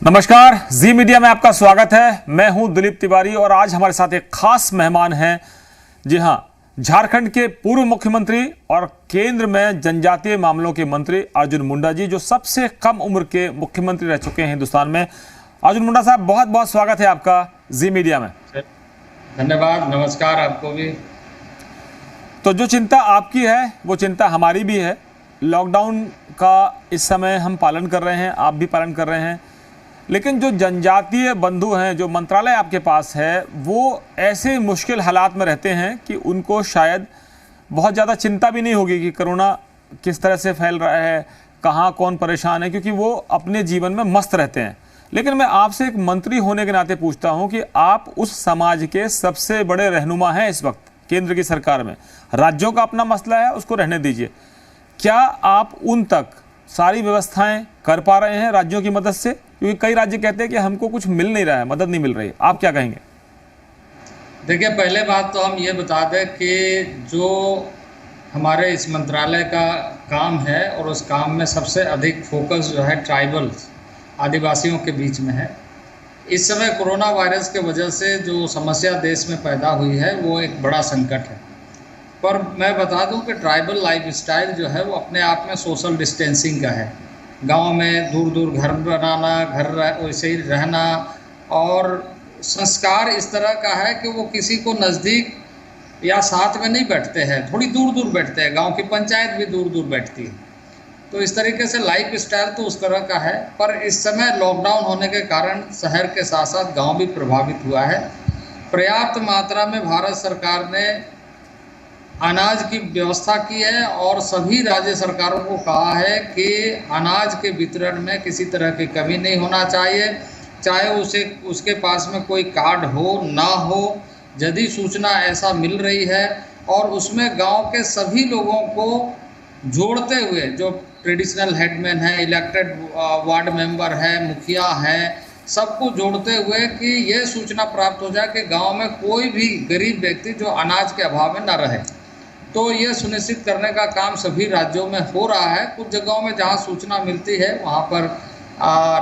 नमस्कार, जी मीडिया में आपका स्वागत है। मैं हूं दिलीप तिवारी और आज हमारे साथ एक खास मेहमान हैं। जी हां, झारखंड के पूर्व मुख्यमंत्री और केंद्र में जनजातीय मामलों के मंत्री अर्जुन मुंडा जी, जो सबसे कम उम्र के मुख्यमंत्री रह चुके हैं हिंदुस्तान में। अर्जुन मुंडा साहब, बहुत बहुत स्वागत है आपका जी मीडिया में। धन्यवाद, नमस्कार आपको भी। तो जो चिंता आपकी है वो चिंता हमारी भी है। लॉकडाउन का इस समय हम पालन कर रहे हैं, आप भी पालन कर रहे हैं, लेकिन जो जनजातीय बंधु हैं, जो मंत्रालय आपके पास है, वो ऐसे मुश्किल हालात में रहते हैं कि उनको शायद बहुत ज़्यादा चिंता भी नहीं होगी कि कोरोना किस तरह से फैल रहा है, कहाँ कौन परेशान है, क्योंकि वो अपने जीवन में मस्त रहते हैं। लेकिन मैं आपसे एक मंत्री होने के नाते पूछता हूँ कि आप उस समाज के सबसे बड़े रहनुमा हैं इस वक्त केंद्र की सरकार में। राज्यों का अपना मसला है, उसको रहने दीजिए। क्या आप उन तक सारी व्यवस्थाएं कर पा रहे हैं राज्यों की मदद से? क्योंकि कई राज्य कहते हैं कि हमको कुछ मिल नहीं रहा है, मदद नहीं मिल रही है। आप क्या कहेंगे? देखिए, पहले बात तो हम ये बता दें कि जो हमारे इस मंत्रालय का काम है और उस काम में सबसे अधिक फोकस जो है ट्राइबल्स, आदिवासियों के बीच में है। इस समय कोरोना वायरस के वजह से जो समस्या देश में पैदा हुई है वो एक बड़ा संकट है। पर मैं बता दूं कि ट्राइबल लाइफस्टाइल जो है वो अपने आप में सोशल डिस्टेंसिंग का है। गांव में दूर दूर घर बनाना, घर वैसे ही रहना, और संस्कार इस तरह का है कि वो किसी को नज़दीक या साथ में नहीं बैठते हैं, थोड़ी दूर दूर बैठते हैं। गांव की पंचायत भी दूर दूर बैठती है। तो इस तरीके से लाइफ स्टाइल तो उस तरह का है। पर इस समय लॉकडाउन होने के कारण शहर के साथ साथ गाँव भी प्रभावित हुआ है। पर्याप्त मात्रा में भारत सरकार ने अनाज की व्यवस्था की है और सभी राज्य सरकारों को कहा है कि अनाज के वितरण में किसी तरह की कमी नहीं होना चाहिए, चाहे उसके पास में कोई कार्ड हो ना हो। यदि सूचना ऐसा मिल रही है और उसमें गांव के सभी लोगों को जोड़ते हुए, जो ट्रेडिशनल हेडमैन है, इलेक्टेड वार्ड मेंबर है, मुखिया है, सबको जोड़ते हुए कि ये सूचना प्राप्त हो जाए कि गांव में कोई भी गरीब व्यक्ति जो अनाज के अभाव में न रहे। तो ये सुनिश्चित करने का काम सभी राज्यों में हो रहा है। कुछ जगहों में जहां सूचना मिलती है वहां पर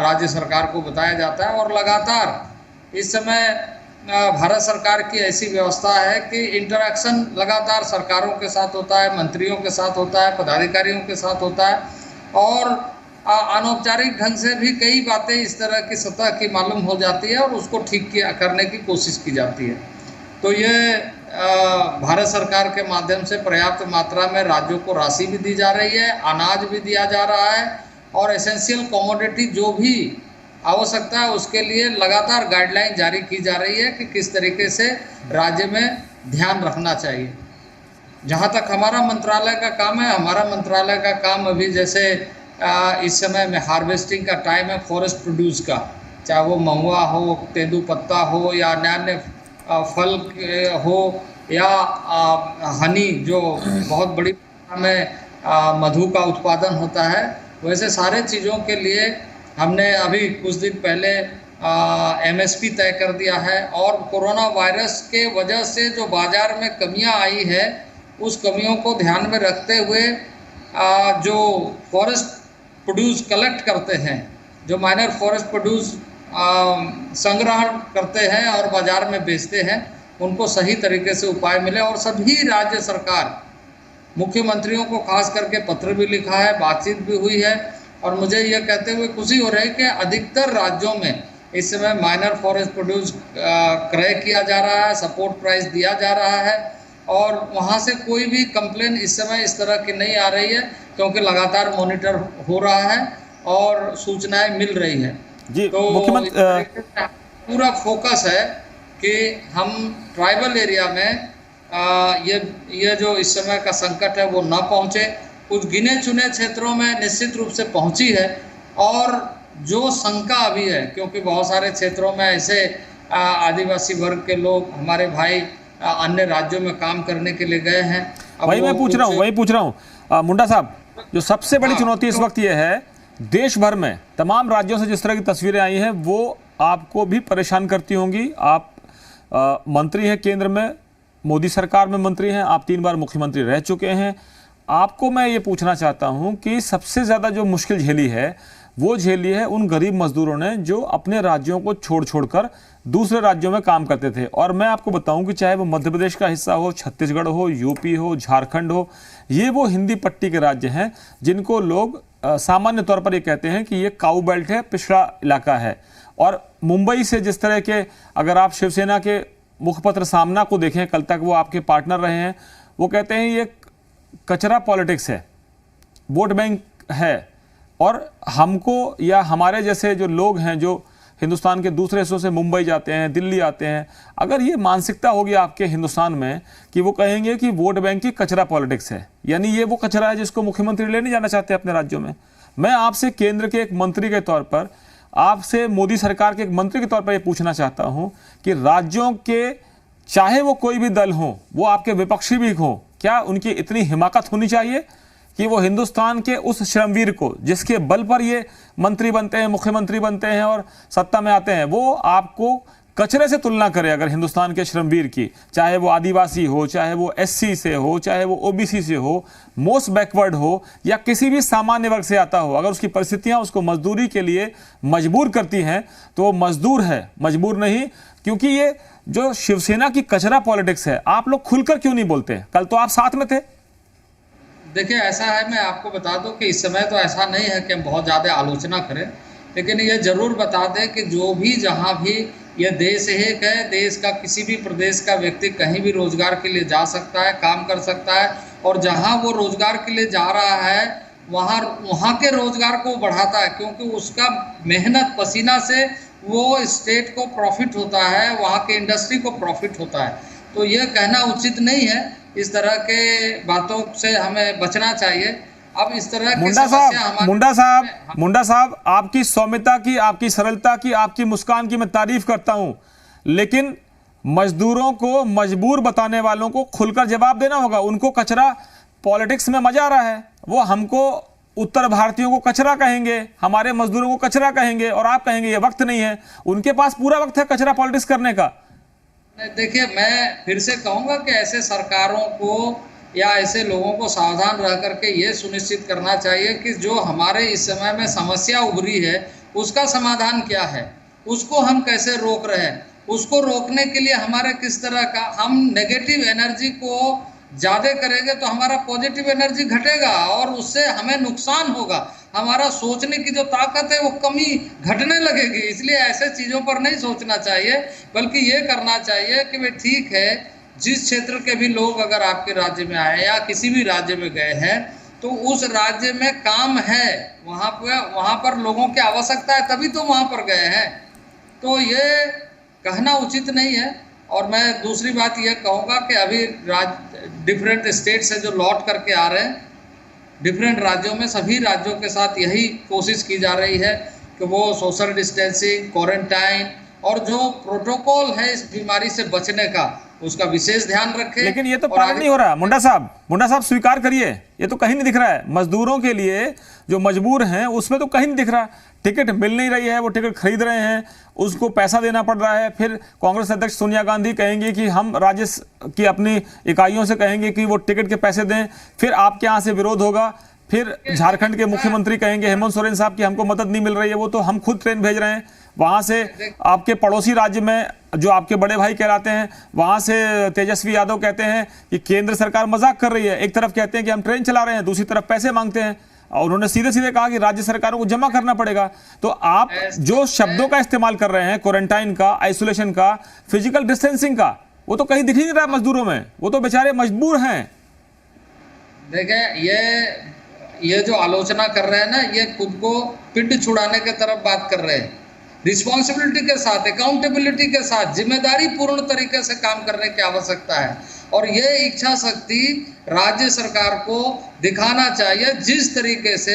राज्य सरकार को बताया जाता है। और लगातार इस समय भारत सरकार की ऐसी व्यवस्था है कि इंटरेक्शन लगातार सरकारों के साथ होता है, मंत्रियों के साथ होता है, पदाधिकारियों के साथ होता है, और अनौपचारिक ढंग से भी कई बातें इस तरह की सतह की मालूम हो जाती है और उसको ठीक करने की कोशिश की जाती है। तो ये भारत सरकार के माध्यम से पर्याप्त मात्रा में राज्यों को राशि भी दी जा रही है, अनाज भी दिया जा रहा है, और एसेंशियल कमोडिटी जो भी आवश्यकता है उसके लिए लगातार गाइडलाइन जारी की जा रही है कि किस तरीके से राज्य में ध्यान रखना चाहिए। जहाँ तक हमारा मंत्रालय का काम है, हमारा मंत्रालय का काम अभी जैसे इस समय में हार्वेस्टिंग का टाइम है फॉरेस्ट प्रोड्यूस का, चाहे वो महुआ हो, तेंदुपत्ता हो, या अन्य फल हो, या हनी जो बहुत बड़ी मात्रा में मधु का उत्पादन होता है, वैसे सारे चीज़ों के लिए हमने अभी कुछ दिन पहले MSP तय कर दिया है। और कोरोना वायरस के वजह से जो बाज़ार में कमियां आई है, उस कमियों को ध्यान में रखते हुए जो फॉरेस्ट प्रोड्यूस कलेक्ट करते हैं, जो माइनर फॉरेस्ट प्रोड्यूस संग्रहण करते हैं और बाजार में बेचते हैं, उनको सही तरीके से उपाय मिले। और सभी राज्य सरकार मुख्यमंत्रियों को खास करके पत्र भी लिखा है, बातचीत भी हुई है, और मुझे यह कहते हुए खुशी हो रही है कि अधिकतर राज्यों में इस समय माइनर फॉरेस्ट प्रोड्यूस क्रय किया जा रहा है, सपोर्ट प्राइस दिया जा रहा है, और वहाँ से कोई भी कंप्लेन इस समय इस तरह की नहीं आ रही है, क्योंकि लगातार मॉनिटर हो रहा है और सूचनाएं मिल रही है। जी, तो मुख्यमंत्री पूरा फोकस है कि हम ट्राइबल एरिया में ये जो इस समय का संकट है वो ना पहुंचे। कुछ गिने चुने क्षेत्रों में निश्चित रूप से पहुंची है, और जो शंका अभी है, क्योंकि बहुत सारे क्षेत्रों में ऐसे आदिवासी वर्ग के लोग, हमारे भाई अन्य राज्यों में काम करने के लिए गए हैं। वही मैं पूछ रहा हूँ मुंडा साहब, जो सबसे बड़ी चुनौती इस वक्त ये है, देश भर में तमाम राज्यों से जिस तरह की तस्वीरें आई हैं वो आपको भी परेशान करती होंगी। आप मंत्री हैं केंद्र में, मोदी सरकार में मंत्री हैं, आप 3 बार मुख्यमंत्री रह चुके हैं। आपको मैं ये पूछना चाहता हूं कि सबसे ज़्यादा जो मुश्किल झेली है वो झेली है उन गरीब मजदूरों ने जो अपने राज्यों को छोड़ छोड़कर दूसरे राज्यों में काम करते थे। और मैं आपको बताऊं कि चाहे वो मध्य प्रदेश का हिस्सा हो, छत्तीसगढ़ हो, यूपी हो, झारखंड हो, ये वो हिंदी पट्टी के राज्य हैं जिनको लोग सामान्य तौर पर ये कहते हैं कि ये काऊ बेल्ट है, पिछड़ा इलाका है। और मुंबई से जिस तरह के, अगर आप शिवसेना के मुखपत्र सामना को देखें, कल तक वो आपके पार्टनर रहे हैं, वो कहते हैं ये कचरा पॉलिटिक्स है, वोट बैंक है, और हमको या हमारे जैसे जो लोग हैं जो हिंदुस्तान के दूसरे हिस्सों से मुंबई जाते हैं, दिल्ली आते हैं, अगर ये मानसिकता होगी आपके हिंदुस्तान में कि वो कहेंगे कि वोट बैंक की कचरा पॉलिटिक्स है, यानी ये वो कचरा है जिसको मुख्यमंत्री ले नहीं जाना चाहते अपने राज्यों में। मैं आपसे केंद्र के एक मंत्री के तौर पर, आपसे मोदी सरकार के एक मंत्री के तौर पर ये पूछना चाहता हूं कि राज्यों के, चाहे वो कोई भी दल हो, वो आपके विपक्षी भी हो, क्या उनकी इतनी हिमाकत होनी चाहिए कि वो हिंदुस्तान के उस श्रमवीर को, जिसके बल पर ये मंत्री बनते हैं, मुख्यमंत्री बनते हैं और सत्ता में आते हैं, वो आपको कचरे से तुलना करे अगर हिंदुस्तान के श्रमवीर की, चाहे वो आदिवासी हो, चाहे वो एससी से हो, चाहे वो ओबीसी से हो, मोस्ट बैकवर्ड हो, या किसी भी सामान्य वर्ग से आता हो, अगर उसकी परिस्थितियां उसको मजदूरी के लिए मजबूर करती हैं तो वो मजदूर है, मजबूर नहीं। क्योंकि ये जो शिवसेना की कचरा पॉलिटिक्स है, आप लोग खुलकर क्यों नहीं बोलते? कल तो आप साथ में थे। देखिए, ऐसा है, मैं आपको बता दूं कि इस समय तो ऐसा नहीं है कि हम बहुत ज़्यादा आलोचना करें, लेकिन ये जरूर बता दें कि जो भी, जहाँ भी, ये देश एक है, देश का किसी भी प्रदेश का व्यक्ति कहीं भी रोजगार के लिए जा सकता है, काम कर सकता है, और जहाँ वो रोजगार के लिए जा रहा है वहाँ के रोजगार को बढ़ाता है, क्योंकि उसका मेहनत पसीना से वो स्टेट को प्रॉफिट होता है, वहाँ के इंडस्ट्री को प्रॉफिट होता है। तो ये कहना उचित नहीं है, इस तरह के बातों से हमें बचना चाहिए। अब इस तरह की मुंडा साहब, आपकी सौम्यता की, आपकी सरलता की, आपकी मुस्कान की मैं तारीफ करता हूं, लेकिन मजदूरों को मजबूर बताने वालों को खुलकर जवाब देना होगा। उनको कचरा पॉलिटिक्स में मजा आ रहा है, वो हमको उत्तर भारतीयों को कचरा कहेंगे, हमारे मजदूरों को कचरा कहेंगे, और आप कहेंगे ये वक्त नहीं है। उनके पास पूरा वक्त है कचरा पॉलिटिक्स करने का। देखिए, मैं फिर से कहूँगा कि ऐसे सरकारों को या ऐसे लोगों को सावधान रह करके ये सुनिश्चित करना चाहिए कि जो हमारे इस समय में समस्या उभरी है उसका समाधान क्या है, उसको हम कैसे रोक रहे हैं, उसको रोकने के लिए हमारे किस तरह का, हम नेगेटिव एनर्जी को ज़्यादा करेंगे तो हमारा पॉजिटिव एनर्जी घटेगा और उससे हमें नुकसान होगा, हमारा सोचने की जो ताकत है वो कमी घटने लगेगी। इसलिए ऐसे चीज़ों पर नहीं सोचना चाहिए, बल्कि ये करना चाहिए कि भाई ठीक है, जिस क्षेत्र के भी लोग अगर आपके राज्य में आए या किसी भी राज्य में गए हैं तो उस राज्य में काम है, वहाँ पर लोगों की आवश्यकता है, तभी तो वहाँ पर गए हैं। तो ये कहना उचित नहीं है। और मैं दूसरी बात यह कहूँगा कि अभी डिफरेंट स्टेट से जो लौट करके आ रहे हैं, डिफरेंट राज्यों में, सभी राज्यों के साथ यही कोशिश की जा रही है कि वो सोशल डिस्टेंसिंग, क्वारंटाइन और जो प्रोटोकॉल है इस बीमारी से बचने का, उसका विशेष ध्यान रखें। लेकिन ये तो पालन नहीं हो रहा। मुंडा साहब स्वीकार करिए, ये तो कहीं नहीं दिख रहा है। मजदूरों के लिए जो मजबूर हैं उसमें तो कहीं नहीं दिख रहा। टिकट मिल नहीं रही है, वो टिकट खरीद रहे हैं, उसको पैसा देना पड़ रहा है। फिर कांग्रेस अध्यक्ष सोनिया गांधी कहेंगे कि हम राज्य की अपनी इकाइयों से कहेंगे कि वो टिकट के पैसे दें, फिर आपके यहाँ से विरोध होगा। फिर झारखंड के मुख्यमंत्री कहेंगे हेमंत सोरेन साहब की हमको मदद नहीं मिल रही है, वो तो हम खुद ट्रेन भेज रहे हैं। वहाँ से आपके पड़ोसी राज्य में जो आपके बड़े भाई कहलाते हैं, वहाँ से तेजस्वी यादव कहते हैं कि केंद्र सरकार मजाक कर रही है। एक तरफ कहते हैं कि हम ट्रेन चला रहे हैं, दूसरी तरफ पैसे मांगते हैं, और उन्होंने सीधे सीधे कहा कि राज्य सरकारों को जमा करना पड़ेगा। तो आप जो शब्दों का इस्तेमाल कर रहे हैं, क्वारंटाइन का, आइसोलेशन का, फिजिकल डिस्टेंसिंग का, वो तो कहीं दिख ही नहीं रहा मजदूरों में। वो तो बेचारे मजबूर हैं। देखें, ये जो आलोचना कर रहे हैं ना, ये खुद को पिंड छुड़ाने के तरफ बात कर रहे हैं। रिस्पॉन्सिबिलिटी के साथ, अकाउंटेबिलिटी के साथ, जिम्मेदारी पूर्ण तरीके से काम करने की आवश्यकता है। और ये इच्छा शक्ति राज्य सरकार को दिखाना चाहिए। जिस तरीके से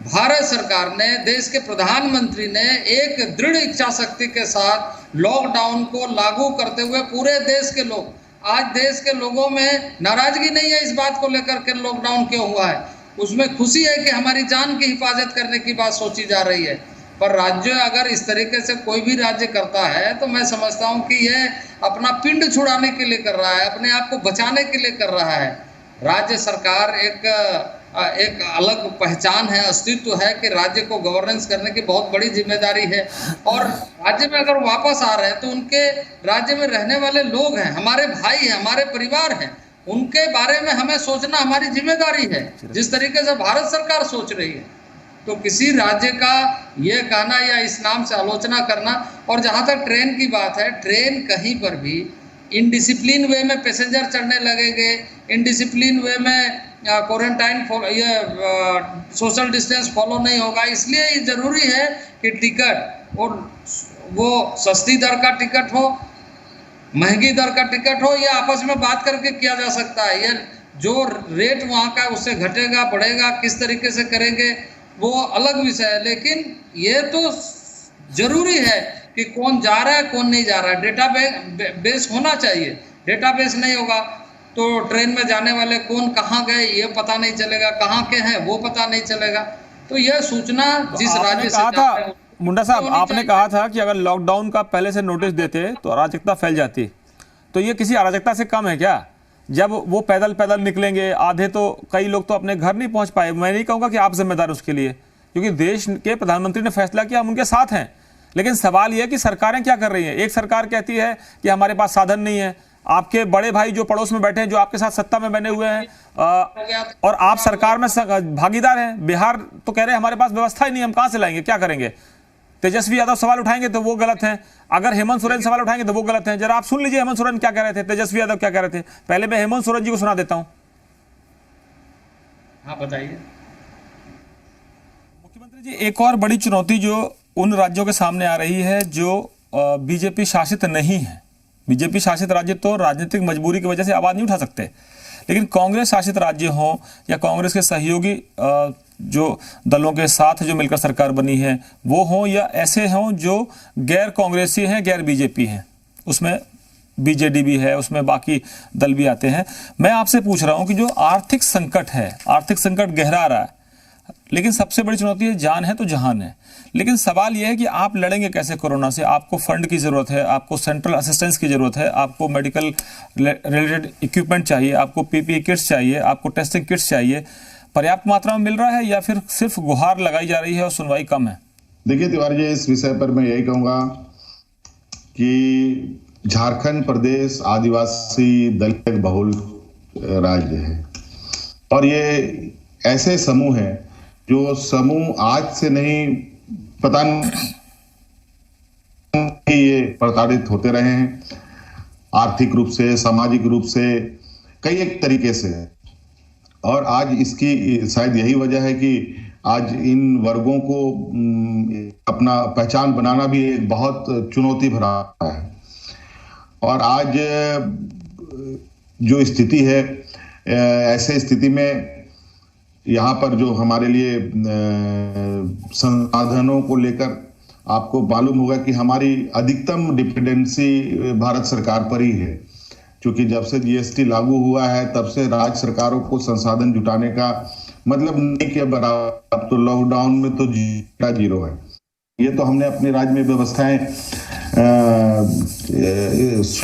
भारत सरकार ने, देश के प्रधानमंत्री ने एक दृढ़ इच्छा शक्ति के साथ लॉकडाउन को लागू करते हुए पूरे देश के लोग, आज देश के लोगों में नाराजगी नहीं है इस बात को लेकर के लॉकडाउन क्यों हुआ है, उसमें खुशी है कि हमारी जान की हिफाजत करने की बात सोची जा रही है। पर राज्य अगर इस तरीके से कोई भी राज्य करता है तो मैं समझता हूं कि यह अपना पिंड छुड़ाने के लिए कर रहा है, अपने आप को बचाने के लिए कर रहा है। राज्य सरकार एक एक अलग पहचान है, अस्तित्व है कि राज्य को गवर्नेंस करने की बहुत बड़ी जिम्मेदारी है। और राज्य में अगर वापस आ रहे हैं तो उनके राज्य में रहने वाले लोग हैं, हमारे भाई हैं, हमारे परिवार हैं, उनके बारे में हमें सोचना हमारी जिम्मेदारी है, जिस तरीके से भारत सरकार सोच रही है। तो किसी राज्य का ये कहना या इस नाम से आलोचना करना। और जहाँ तक ट्रेन की बात है, ट्रेन कहीं पर भी इनडिसिप्लिन वे में पैसेंजर चढ़ने लगेंगे, इनडिसिप्लिन वे में क्वारंटाइन ये सोशल डिस्टेंस फॉलो नहीं होगा। इसलिए ये ज़रूरी है कि टिकट, और वो सस्ती दर का टिकट हो, महंगी दर का टिकट हो, या आपस में बात करके किया जा सकता है। ये जो रेट वहाँ का उससे घटेगा बढ़ेगा, किस तरीके से करेंगे वो अलग विषय है। लेकिन ये तो जरूरी है कि कौन जा रहा है कौन नहीं जा रहा है, डेटा बेस होना चाहिए। डेटा बेस नहीं होगा तो ट्रेन में जाने वाले कौन कहाँ गए ये पता नहीं चलेगा, कहाँ के हैं वो पता नहीं चलेगा। तो यह सूचना जिस राज्य से कहा था मुंडा साहब, आपने कहा था कि अगर लॉकडाउन का पहले से नोटिस देते तो अराजकता फैल जाती, तो ये किसी अराजकता से कम है क्या? जब वो पैदल पैदल निकलेंगे, आधे तो कई लोग तो अपने घर नहीं पहुंच पाए। मैं नहीं कहूँगा कि आप जिम्मेदार उसके लिए, क्योंकि देश के प्रधानमंत्री ने फैसला किया, हम उनके साथ हैं। लेकिन सवाल यह है कि सरकारें क्या कर रही हैं। एक सरकार कहती है कि हमारे पास साधन नहीं है, आपके बड़े भाई जो पड़ोस में बैठे हैं, जो आपके साथ सत्ता में बने हुए हैं, और आप सरकार में भागीदार हैं। बिहार तो कह रहे हैं हमारे पास व्यवस्था ही नहीं, हम कहां से लाएंगे, क्या करेंगे। तेजस्वी यादव सवाल उठाएंगे तो वो गलत हैं, अगर हेमंत सोरेन सवाल उठाएंगे तो वो गलत हैं। जरा आप सुन लीजिए हेमंत सोरेन क्या कह रहे थे, तेजस्वी यादव क्या कह रहे थे। पहले मैं हेमंत सोरेन जी को सुना देता हूं। हाँ बताइए। मुख्यमंत्री जी, एक और बड़ी चुनौती जो उन राज्यों के सामने आ रही है जो बीजेपी शासित नहीं है। बीजेपी शासित राज्य तो राजनीतिक मजबूरी की वजह से आवाज नहीं उठा सकते, लेकिन कांग्रेस शासित राज्य हो या कांग्रेस के सहयोगी जो दलों के साथ जो मिलकर सरकार बनी है वो हो, या ऐसे हों जो गैर कांग्रेसी हैं, गैर बीजेपी हैं, उसमें बीजेडी भी है, उसमें बाकी दल भी आते हैं। मैं आपसे पूछ रहा हूं कि जो आर्थिक संकट है, आर्थिक संकट गहरा रहा है, लेकिन सबसे बड़ी चुनौती है जान है तो जहान है। लेकिन सवाल यह है कि आप लड़ेंगे कैसे कोरोना से। आपको फंड की जरूरत है, आपको सेंट्रल असिस्टेंस की जरूरत है, आपको मेडिकल रिलेटेड इक्विपमेंट चाहिए, आपको पीपीई किट्स चाहिए, आपको टेस्टिंग किट्स चाहिए। पर्याप्त मात्रा में मिल रहा है या फिर सिर्फ गुहार लगाई जा रही है और सुनवाई कम है? देखिए तिवारी जी, इस विषय पर मैं यही कहूंगा कि झारखंड प्रदेश आदिवासी दलित बहुल राज्य है, और ये ऐसे समूह हैं जो समूह आज से नहीं, पता नहीं ये प्रताड़ित होते रहे हैं आर्थिक रूप से, सामाजिक रूप से, कई एक तरीके से। और आज इसकी शायद यही वजह है कि आज इन वर्गों को अपना पहचान बनाना भी एक बहुत चुनौती भरा है। और आज जो स्थिति है, ऐसे स्थिति में यहाँ पर जो हमारे लिए संसाधनों को लेकर आपको मालूम होगा कि हमारी अधिकतम डिपेंडेंसी भारत सरकार पर ही है, क्योंकि जब से जीएसटी लागू हुआ है तब से राज्य सरकारों को संसाधन जुटाने का मतलब नहीं के बराबर। अब तो लॉकडाउन में तो जीरो है। ये तो हमने अपने राज्य में व्यवस्थाएं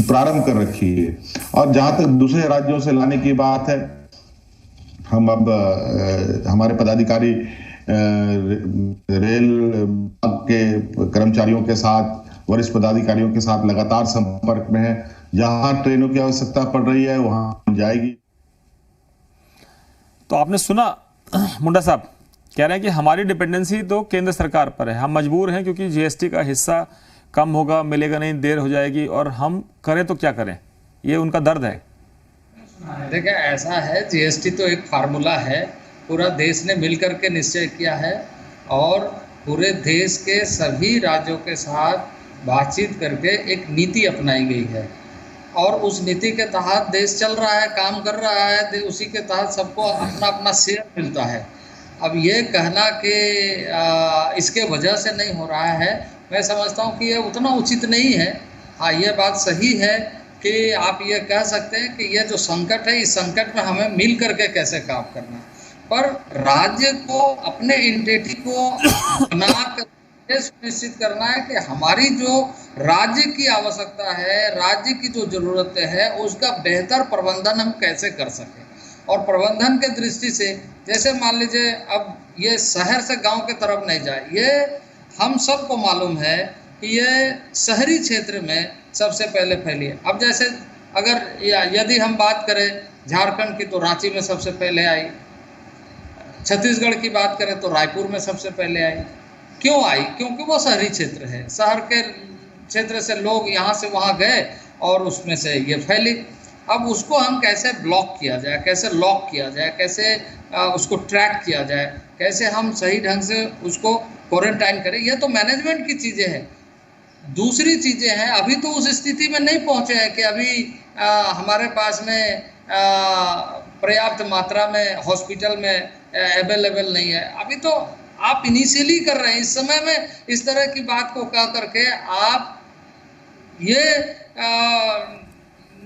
प्रारंभ कर रखी है। और जहां तक दूसरे राज्यों से लाने की बात है, हम अब हमारे पदाधिकारी रेल के कर्मचारियों के साथ, वरिष्ठ पदाधिकारियों के साथ लगातार संपर्क में है। जहां ट्रेनों की आवश्यकता पड़ रही है वहां जाएगी। तो आपने सुना मुंडा साहब कह रहे हैं कि हमारी डिपेंडेंसी तो केंद्र सरकार पर है, हम मजबूर हैं क्योंकि जीएसटी का हिस्सा कम होगा, मिलेगा नहीं, देर हो जाएगी, और हम करें तो क्या करें, ये उनका दर्द है। देखिए ऐसा है, जीएसटी तो एक फार्मूला है, पूरा देश ने मिलकर के निश्चय किया है और पूरे देश के सभी राज्यों के साथ बातचीत करके एक नीति अपनाई गई है, और उस नीति के तहत देश चल रहा है, काम कर रहा है, उसी के तहत सबको अपना अपना शेयर मिलता है। अब ये कहना कि इसके वजह से नहीं हो रहा है, मैं समझता हूँ कि ये उतना उचित नहीं है। हाँ, ये बात सही है कि आप ये कह सकते हैं कि ये जो संकट है, इस संकट में हमें मिल करके कैसे काम करना, पर राज्य को अपने इंटिटी को बना कर सुनिश्चित करना है कि हमारी जो राज्य की आवश्यकता है, राज्य की जो ज़रूरतें हैं, उसका बेहतर प्रबंधन हम कैसे कर सकें। और प्रबंधन के दृष्टि से, जैसे मान लीजिए अब ये शहर से गांव के तरफ नहीं जाए, ये हम सबको मालूम है कि ये शहरी क्षेत्र में सबसे पहले फैली है। अब जैसे अगर यदि हम बात करें झारखंड की तो रांची में सबसे पहले आई, छत्तीसगढ़ की बात करें तो रायपुर में सबसे पहले आई। क्यों आई? क्योंकि वो शहरी क्षेत्र है, शहर के क्षेत्र से लोग यहाँ से वहाँ गए और उसमें से ये फैली। अब उसको हम कैसे ब्लॉक किया जाए, कैसे लॉक किया जाए, कैसे उसको ट्रैक किया जाए, कैसे हम सही ढंग से उसको क्वारंटाइन करें, ये तो मैनेजमेंट की चीज़ें हैं। दूसरी चीज़ें हैं, अभी तो उस स्थिति में नहीं पहुँचे हैं कि अभी हमारे पास में पर्याप्त मात्रा में हॉस्पिटल में अवेलेबल नहीं है। अभी तो आप इनिशियली कर रहे हैं। इस समय में इस तरह की बात को कह करके आप ये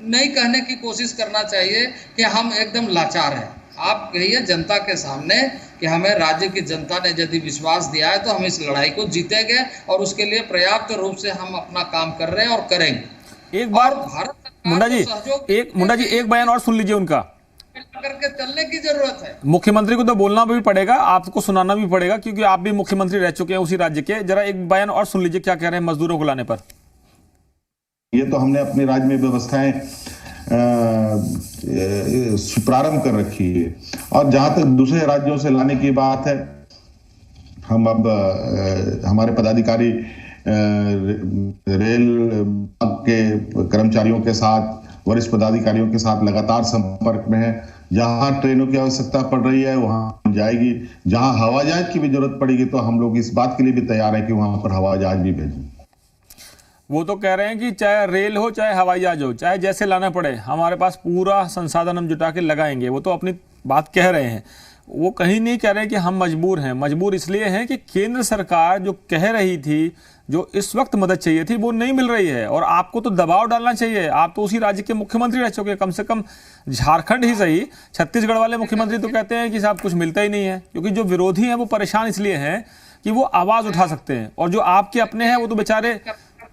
नहीं कहने की कोशिश करना चाहिए कि हम एकदम लाचार हैं। आप कहिए जनता के सामने कि हमें राज्य की जनता ने यदि विश्वास दिया है तो हम इस लड़ाई को जीतेंगे और उसके लिए पर्याप्त रूप से हम अपना काम कर रहे हैं और करेंगे। एक बार मुंडा जी एक बयान और सुन लीजिए उनका, करके चलने की जरूरत है। मुख्यमंत्री को तो बोलना भी पड़ेगा, आपको सुनाना भी पड़ेगा, क्योंकि आप भी मुख्यमंत्री रह चुके हैं उसी राज्य के। जरा एक बयान और सुन लीजिए क्या कह रहे हैं मजदूरों को लाने पर। ये तो हमने अपने राज्य में व्यवस्थाएं प्रारंभ कर रखी है, और जहां तक दूसरे राज्यों से लाने की बात है, हम अब हमारे पदाधिकारी रेल के कर्मचारियों के साथ, वरिष्ठ पदाधिकारियों के साथ लगातार संपर्क में है। जहां ट्रेनों की आवश्यकता पड़ रही है वहां जाएगी, जहां हवाई जहाज की भी जरूरत पड़ेगी तो हम लोग इस बात के लिए भी तैयार है कि वहां पर हवाई जहाज भी भेजें। वो तो कह रहे हैं कि चाहे रेल हो, चाहे हवाई जहाज हो, चाहे जैसे लाना पड़े, हमारे पास पूरा संसाधन हम जुटा के लगाएंगे। वो तो अपनी बात कह रहे हैं, वो कहीं नहीं कह रहे कि हम मजबूर हैं। मजबूर इसलिए हैं कि केंद्र सरकार जो कह रही थी, जो इस वक्त मदद चाहिए थी, वो नहीं मिल रही है। और आपको तो दबाव डालना चाहिए, आप तो उसी राज्य के मुख्यमंत्री रह चुके, कम से कम झारखंड ही सही, छत्तीसगढ़ वाले मुख्यमंत्री तो कहते हैं कि साहब कुछ मिलता ही नहीं है, क्योंकि जो विरोधी हैं वो परेशान इसलिए हैं कि वो आवाज उठा सकते हैं, और जो आपके अपने हैं वो तो बेचारे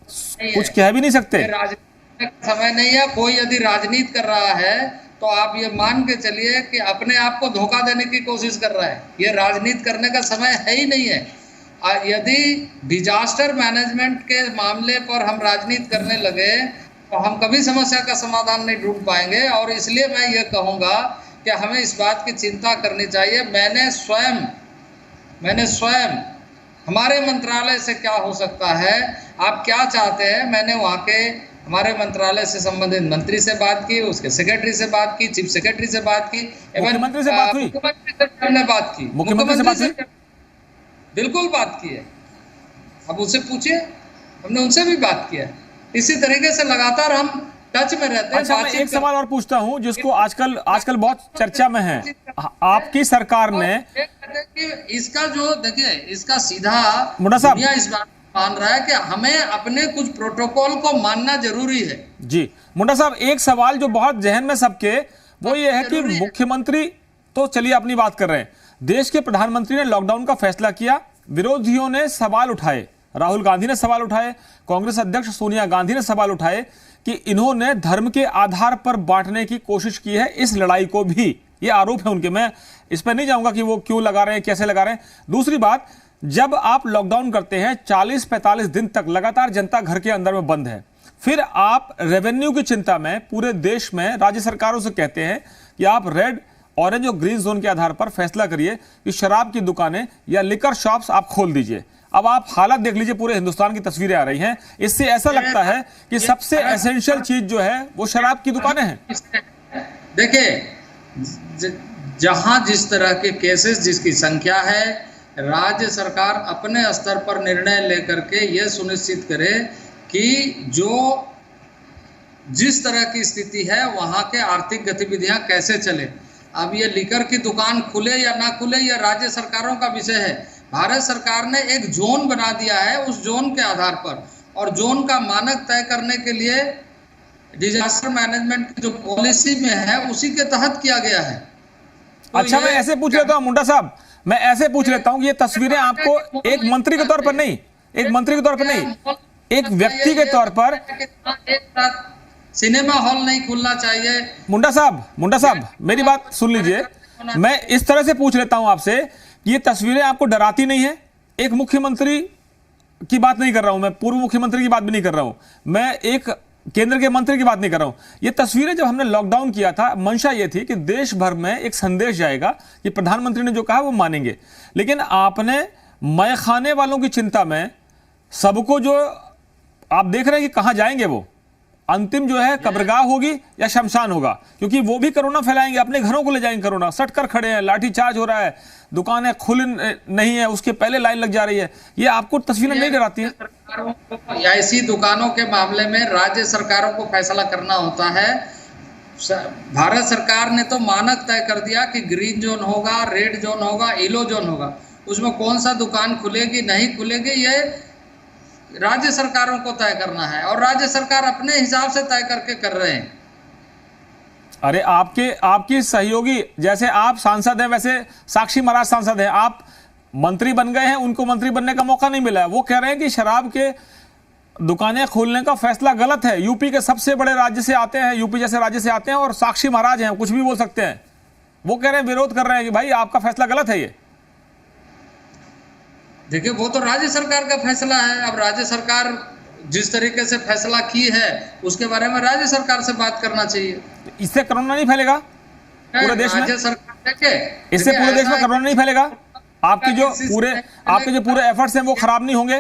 कुछ कह भी नहीं सकते। राजनीति का समय नहीं है। कोई यदि राजनीति कर रहा है तो आप ये मान के चलिए कि अपने आप को धोखा देने की कोशिश कर रहा है। ये राजनीति करने का समय है ही नहीं है। यदि डिजास्टर मैनेजमेंट के मामले पर हम राजनीति करने लगे तो हम कभी समस्या का समाधान नहीं ढूंढ पाएंगे। और इसलिए मैं ये कहूँगा कि हमें इस बात की चिंता करनी चाहिए। मैंने स्वयं हमारे मंत्रालय से क्या हो सकता है, आप क्या चाहते हैं, मैंने वहाँ के हमारे मंत्रालय से संबंधित मंत्री से बात की, उसके सेक्रेटरी से बात की, चीफ सेक्रेटरी से बात की, मुख्यमंत्री से बात हुई, मुख्यमंत्री से बात की, मुख्यमंत्री से बिल्कुल बात की है। अब उनसे पूछिए, हमने उनसे भी बात किया। इसी तरीके से लगातार हम टच में रहते हैं। अच्छा, मैं एक सवाल और पूछता हूं जिसको आजकल बहुत चर्चा में है। आपकी सरकार ने इसका जो देखिए, इसका सीधा मुंडा साहब इस बात मान रहा है कि हमें अपने कुछ प्रोटोकॉल को मानना जरूरी है। जी मुंडा साहब, एक सवाल जो बहुत जहन में सबके, वो ये है कि मुख्यमंत्री तो चलिए अपनी बात कर रहे हैं, देश के प्रधानमंत्री ने लॉकडाउन का फैसला किया, विरोधियों ने सवाल उठाए, राहुल गांधी ने सवाल उठाए, कांग्रेस अध्यक्ष सोनिया गांधी ने सवाल उठाए कि इन्होंने धर्म के आधार पर बांटने की कोशिश की है इस लड़ाई को भी। ये आरोप है उनके, मैं इस पर नहीं जाऊंगा कि वो क्यों लगा रहे हैं, कैसे लगा रहे हैं। दूसरी बात, जब आप लॉकडाउन करते हैं 40-45 दिन तक लगातार जनता घर के अंदर में बंद है, फिर आप रेवेन्यू की चिंता में पूरे देश में राज्य सरकारों से कहते हैं कि आप रेड, ऑरेंज और ग्रीन जोन के आधार पर फैसला करिए कि शराब की दुकानें या लिकर शॉप्स आप खोल दीजिए। अब आप हालत देख लीजिए, पूरे हिंदुस्तान की तस्वीरें आ रही हैं, इससे ऐसा लगता है कि सबसे एसेंशियल चीज जो है वो शराब की दुकानें हैं। देखिए, जहां जिस तरह के केसेस, जिसकी संख्या है, राज्य सरकार अपने स्तर पर निर्णय लेकर के यह सुनिश्चित करे कि जो जिस तरह की स्थिति है वहां के आर्थिक गतिविधियां कैसे चले। अब ये लिकर की दुकान खुले या ना खुले, यह राज्य सरकारों का विषय है। भारत सरकार ने एक जोन बना दिया है, उस जोन के आधार पर, और जोन का मानक तय करने के लिए डिजास्टर मैनेजमेंट की जो पॉलिसी में है उसी के तहत किया गया है। तो अच्छा, मैं ऐसे पूछ लेता हूँ मुंडा साहब, मैं ऐसे पूछ लेता हूँ, ये तस्वीरें आपको एक मंत्री के तौर पर नहीं, एक मंत्री के तौर पर नहीं, एक व्यक्ति के तौर पर, सिनेमा हॉल नहीं खुलना चाहिए। मुंडा साहब मेरी बात सुन लीजिए। मैं इस तरह से पूछ लेता हूं आपसे कि ये तस्वीरें आपको डराती नहीं है? एक मुख्यमंत्री की बात नहीं कर रहा हूं मैं, पूर्व मुख्यमंत्री की बात भी नहीं कर रहा हूं मैं, एक केंद्र के मंत्री की बात नहीं कर रहा हूं। ये तस्वीरें जब हमने लॉकडाउन किया था, मंशा ये थी कि देश भर में एक संदेश जाएगा कि प्रधानमंत्री ने जो कहा वो मानेंगे। लेकिन आपने मैं खाने वालों की चिंता में सबको, जो आप देख रहे हैं कि कहां जाएंगे, वो अंतिम जो है कब्रगाह होगी या शमशान होगा, क्योंकि वो भी कोरोना फैलाएंगे, अपने घरों को ले जाएंगे कोरोना। सट कर खड़े हैं, लाठी चार्ज हो रहा है, दुकानें खुल नहीं है, उसके पहले लाइन लग जा रही है। ये आपको तस्वीरें नहीं डराती हैं? ऐसी दुकानों के मामले में राज्य सरकारों को फैसला करना होता है। भारत सरकार ने तो मानक तय कर दिया कि ग्रीन जोन होगा, रेड जोन होगा, येलो जोन होगा। उसमें कौन सा दुकान खुलेगी नहीं खुलेगी ये राज्य सरकारों को तय करना है, और राज्य सरकार अपने हिसाब से तय करके कर रहे हैं। अरे आपकी सहयोगी, जैसे आप सांसद हैं वैसे साक्षी महाराज सांसद हैं, आप मंत्री बन गए हैं, उनको मंत्री बनने का मौका नहीं मिला है। वो कह रहे हैं कि शराब के दुकानें खोलने का फैसला गलत है। यूपी के सबसे बड़े राज्य से आते हैं, यूपी जैसे राज्य से आते हैं, और साक्षी महाराज हैं, कुछ भी बोल सकते हैं। वो कह रहे हैं, विरोध कर रहे हैं कि भाई आपका फैसला गलत है। ये देखिए, वो तो राज्य सरकार का फैसला है। अब राज्य सरकार जिस तरीके से फैसला की है उसके बारे में राज्य सरकार से बात करना चाहिए। इससे कोरोना नहीं फैलेगा पूरे देश में? राज्य सरकार इससे पूरे देश में कोरोना नहीं फैलेगा? आपके जो पूरे एफर्ट्स हैं वो खराब नहीं होंगे?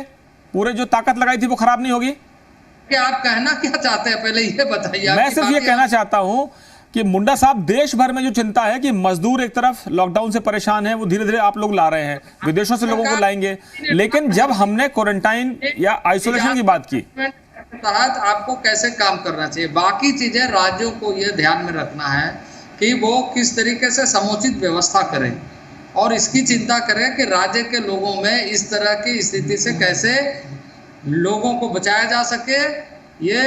पूरे जो ताकत लगाई थी वो खराब नहीं होगी? कि आप कहना क्या चाहते हैं पहले ये बताइए। मैं सिर्फ ये कहना चाहता हूं कि मुंडा साहब, देश भर में जो चिंता है कि मजदूर एक तरफ लॉकडाउन से परेशान है, वो धीरे धीरे आप लोग ला रहे हैं, विदेशों से लोगों को लाएंगे। लेकिन जब हमने क्वारंटाइन या आइसोलेशन की बात की, तहत आपको कैसे काम करना चाहिए, बाकी चीजें राज्यों को यह ध्यान में रखना है कि वो किस तरीके से समुचित व्यवस्था करें, और इसकी चिंता करें कि राज्य के लोगों में इस तरह की स्थिति से कैसे लोगों को बचाया जा सके। ये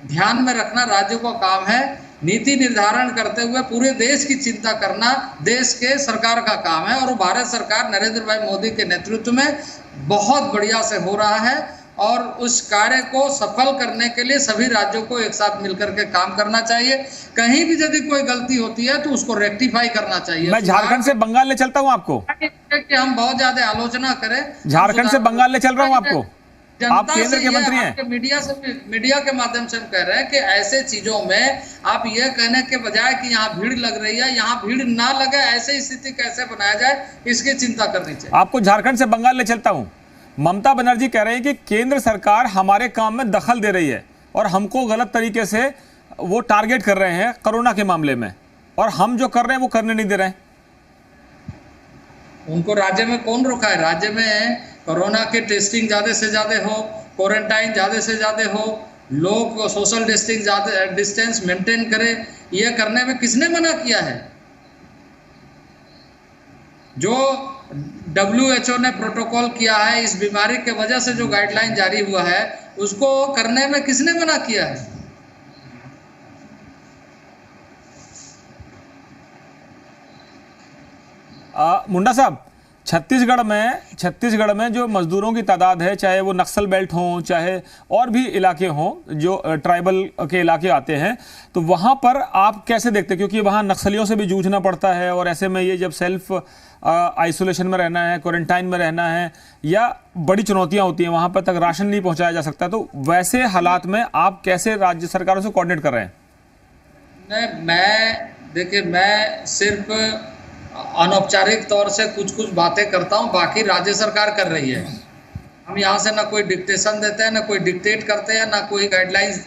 ध्यान में रखना राज्यों का काम है। नीति निर्धारण करते हुए पूरे देश की चिंता करना देश के सरकार का काम है, और भारत सरकार नरेंद्र भाई मोदी के नेतृत्व में बहुत बढ़िया से हो रहा है। और उस कार्य को सफल करने के लिए सभी राज्यों को एक साथ मिलकर के काम करना चाहिए। कहीं भी यदि कोई गलती होती है तो उसको रेक्टिफाई करना चाहिए। मैं झारखंड से बंगाल ले चलता हूं आपको, कि हम बहुत ज्यादा आलोचना करें। झारखंड से बंगाल ले चल रहा हूं आपको, आप केंद्र के मंत्री हैं। मीडिया के माध्यम से हम कह रहे हैं कि ऐसे चीजों में आप ये कहने के बजाय कि यहाँ भीड़ लग रही है, यहाँ भीड़ ना लगे, ऐसी स्थिति कैसे बनाया जाए, इसकी चिंता करनी चाहिए। आपको झारखंड से बंगाल ले चलता हूं। ममता बनर्जी कह रहे हैं कि केंद्र सरकार हमारे काम में दखल दे रही है और हमको गलत तरीके से वो टारगेट कर रहे हैं कोरोना के मामले में, और हम जो कर रहे हैं वो करने नहीं दे रहे हैं। उनको राज्य में कौन रोका है? राज्य में कोरोना की टेस्टिंग ज़्यादा से ज़्यादा हो, क्वारंटाइन ज़्यादा से ज़्यादा हो, लोग सोशल डिस्टेंस मेंटेन करें, ये करने में किसने मना किया है? जो WHO ने प्रोटोकॉल किया है, इस बीमारी के वजह से जो गाइडलाइन जारी हुआ है उसको करने में किसने मना किया है? मुंडा साहब, छत्तीसगढ़ में जो मजदूरों की तादाद है, चाहे वो नक्सल बेल्ट हों, चाहे और भी इलाके हों जो ट्राइबल के इलाके आते हैं, तो वहाँ पर आप कैसे देखते हैं? क्योंकि वहाँ नक्सलियों से भी जूझना पड़ता है, और ऐसे में ये जब सेल्फ आइसोलेशन में रहना है, क्वारंटाइन में रहना है, या बड़ी चुनौतियाँ होती हैं, वहाँ पर तक राशन नहीं पहुँचाया जा सकता, तो वैसे हालात में आप कैसे राज्य सरकारों से कोऑर्डिनेट कर रहे हैं? मैं सिर्फ अनौपचारिक तौर से कुछ बातें करता हूं, बाकी राज्य सरकार कर रही है। हम यहाँ से ना कोई डिक्टेशन देते हैं, ना कोई डिक्टेट करते हैं, ना कोई गाइडलाइंस।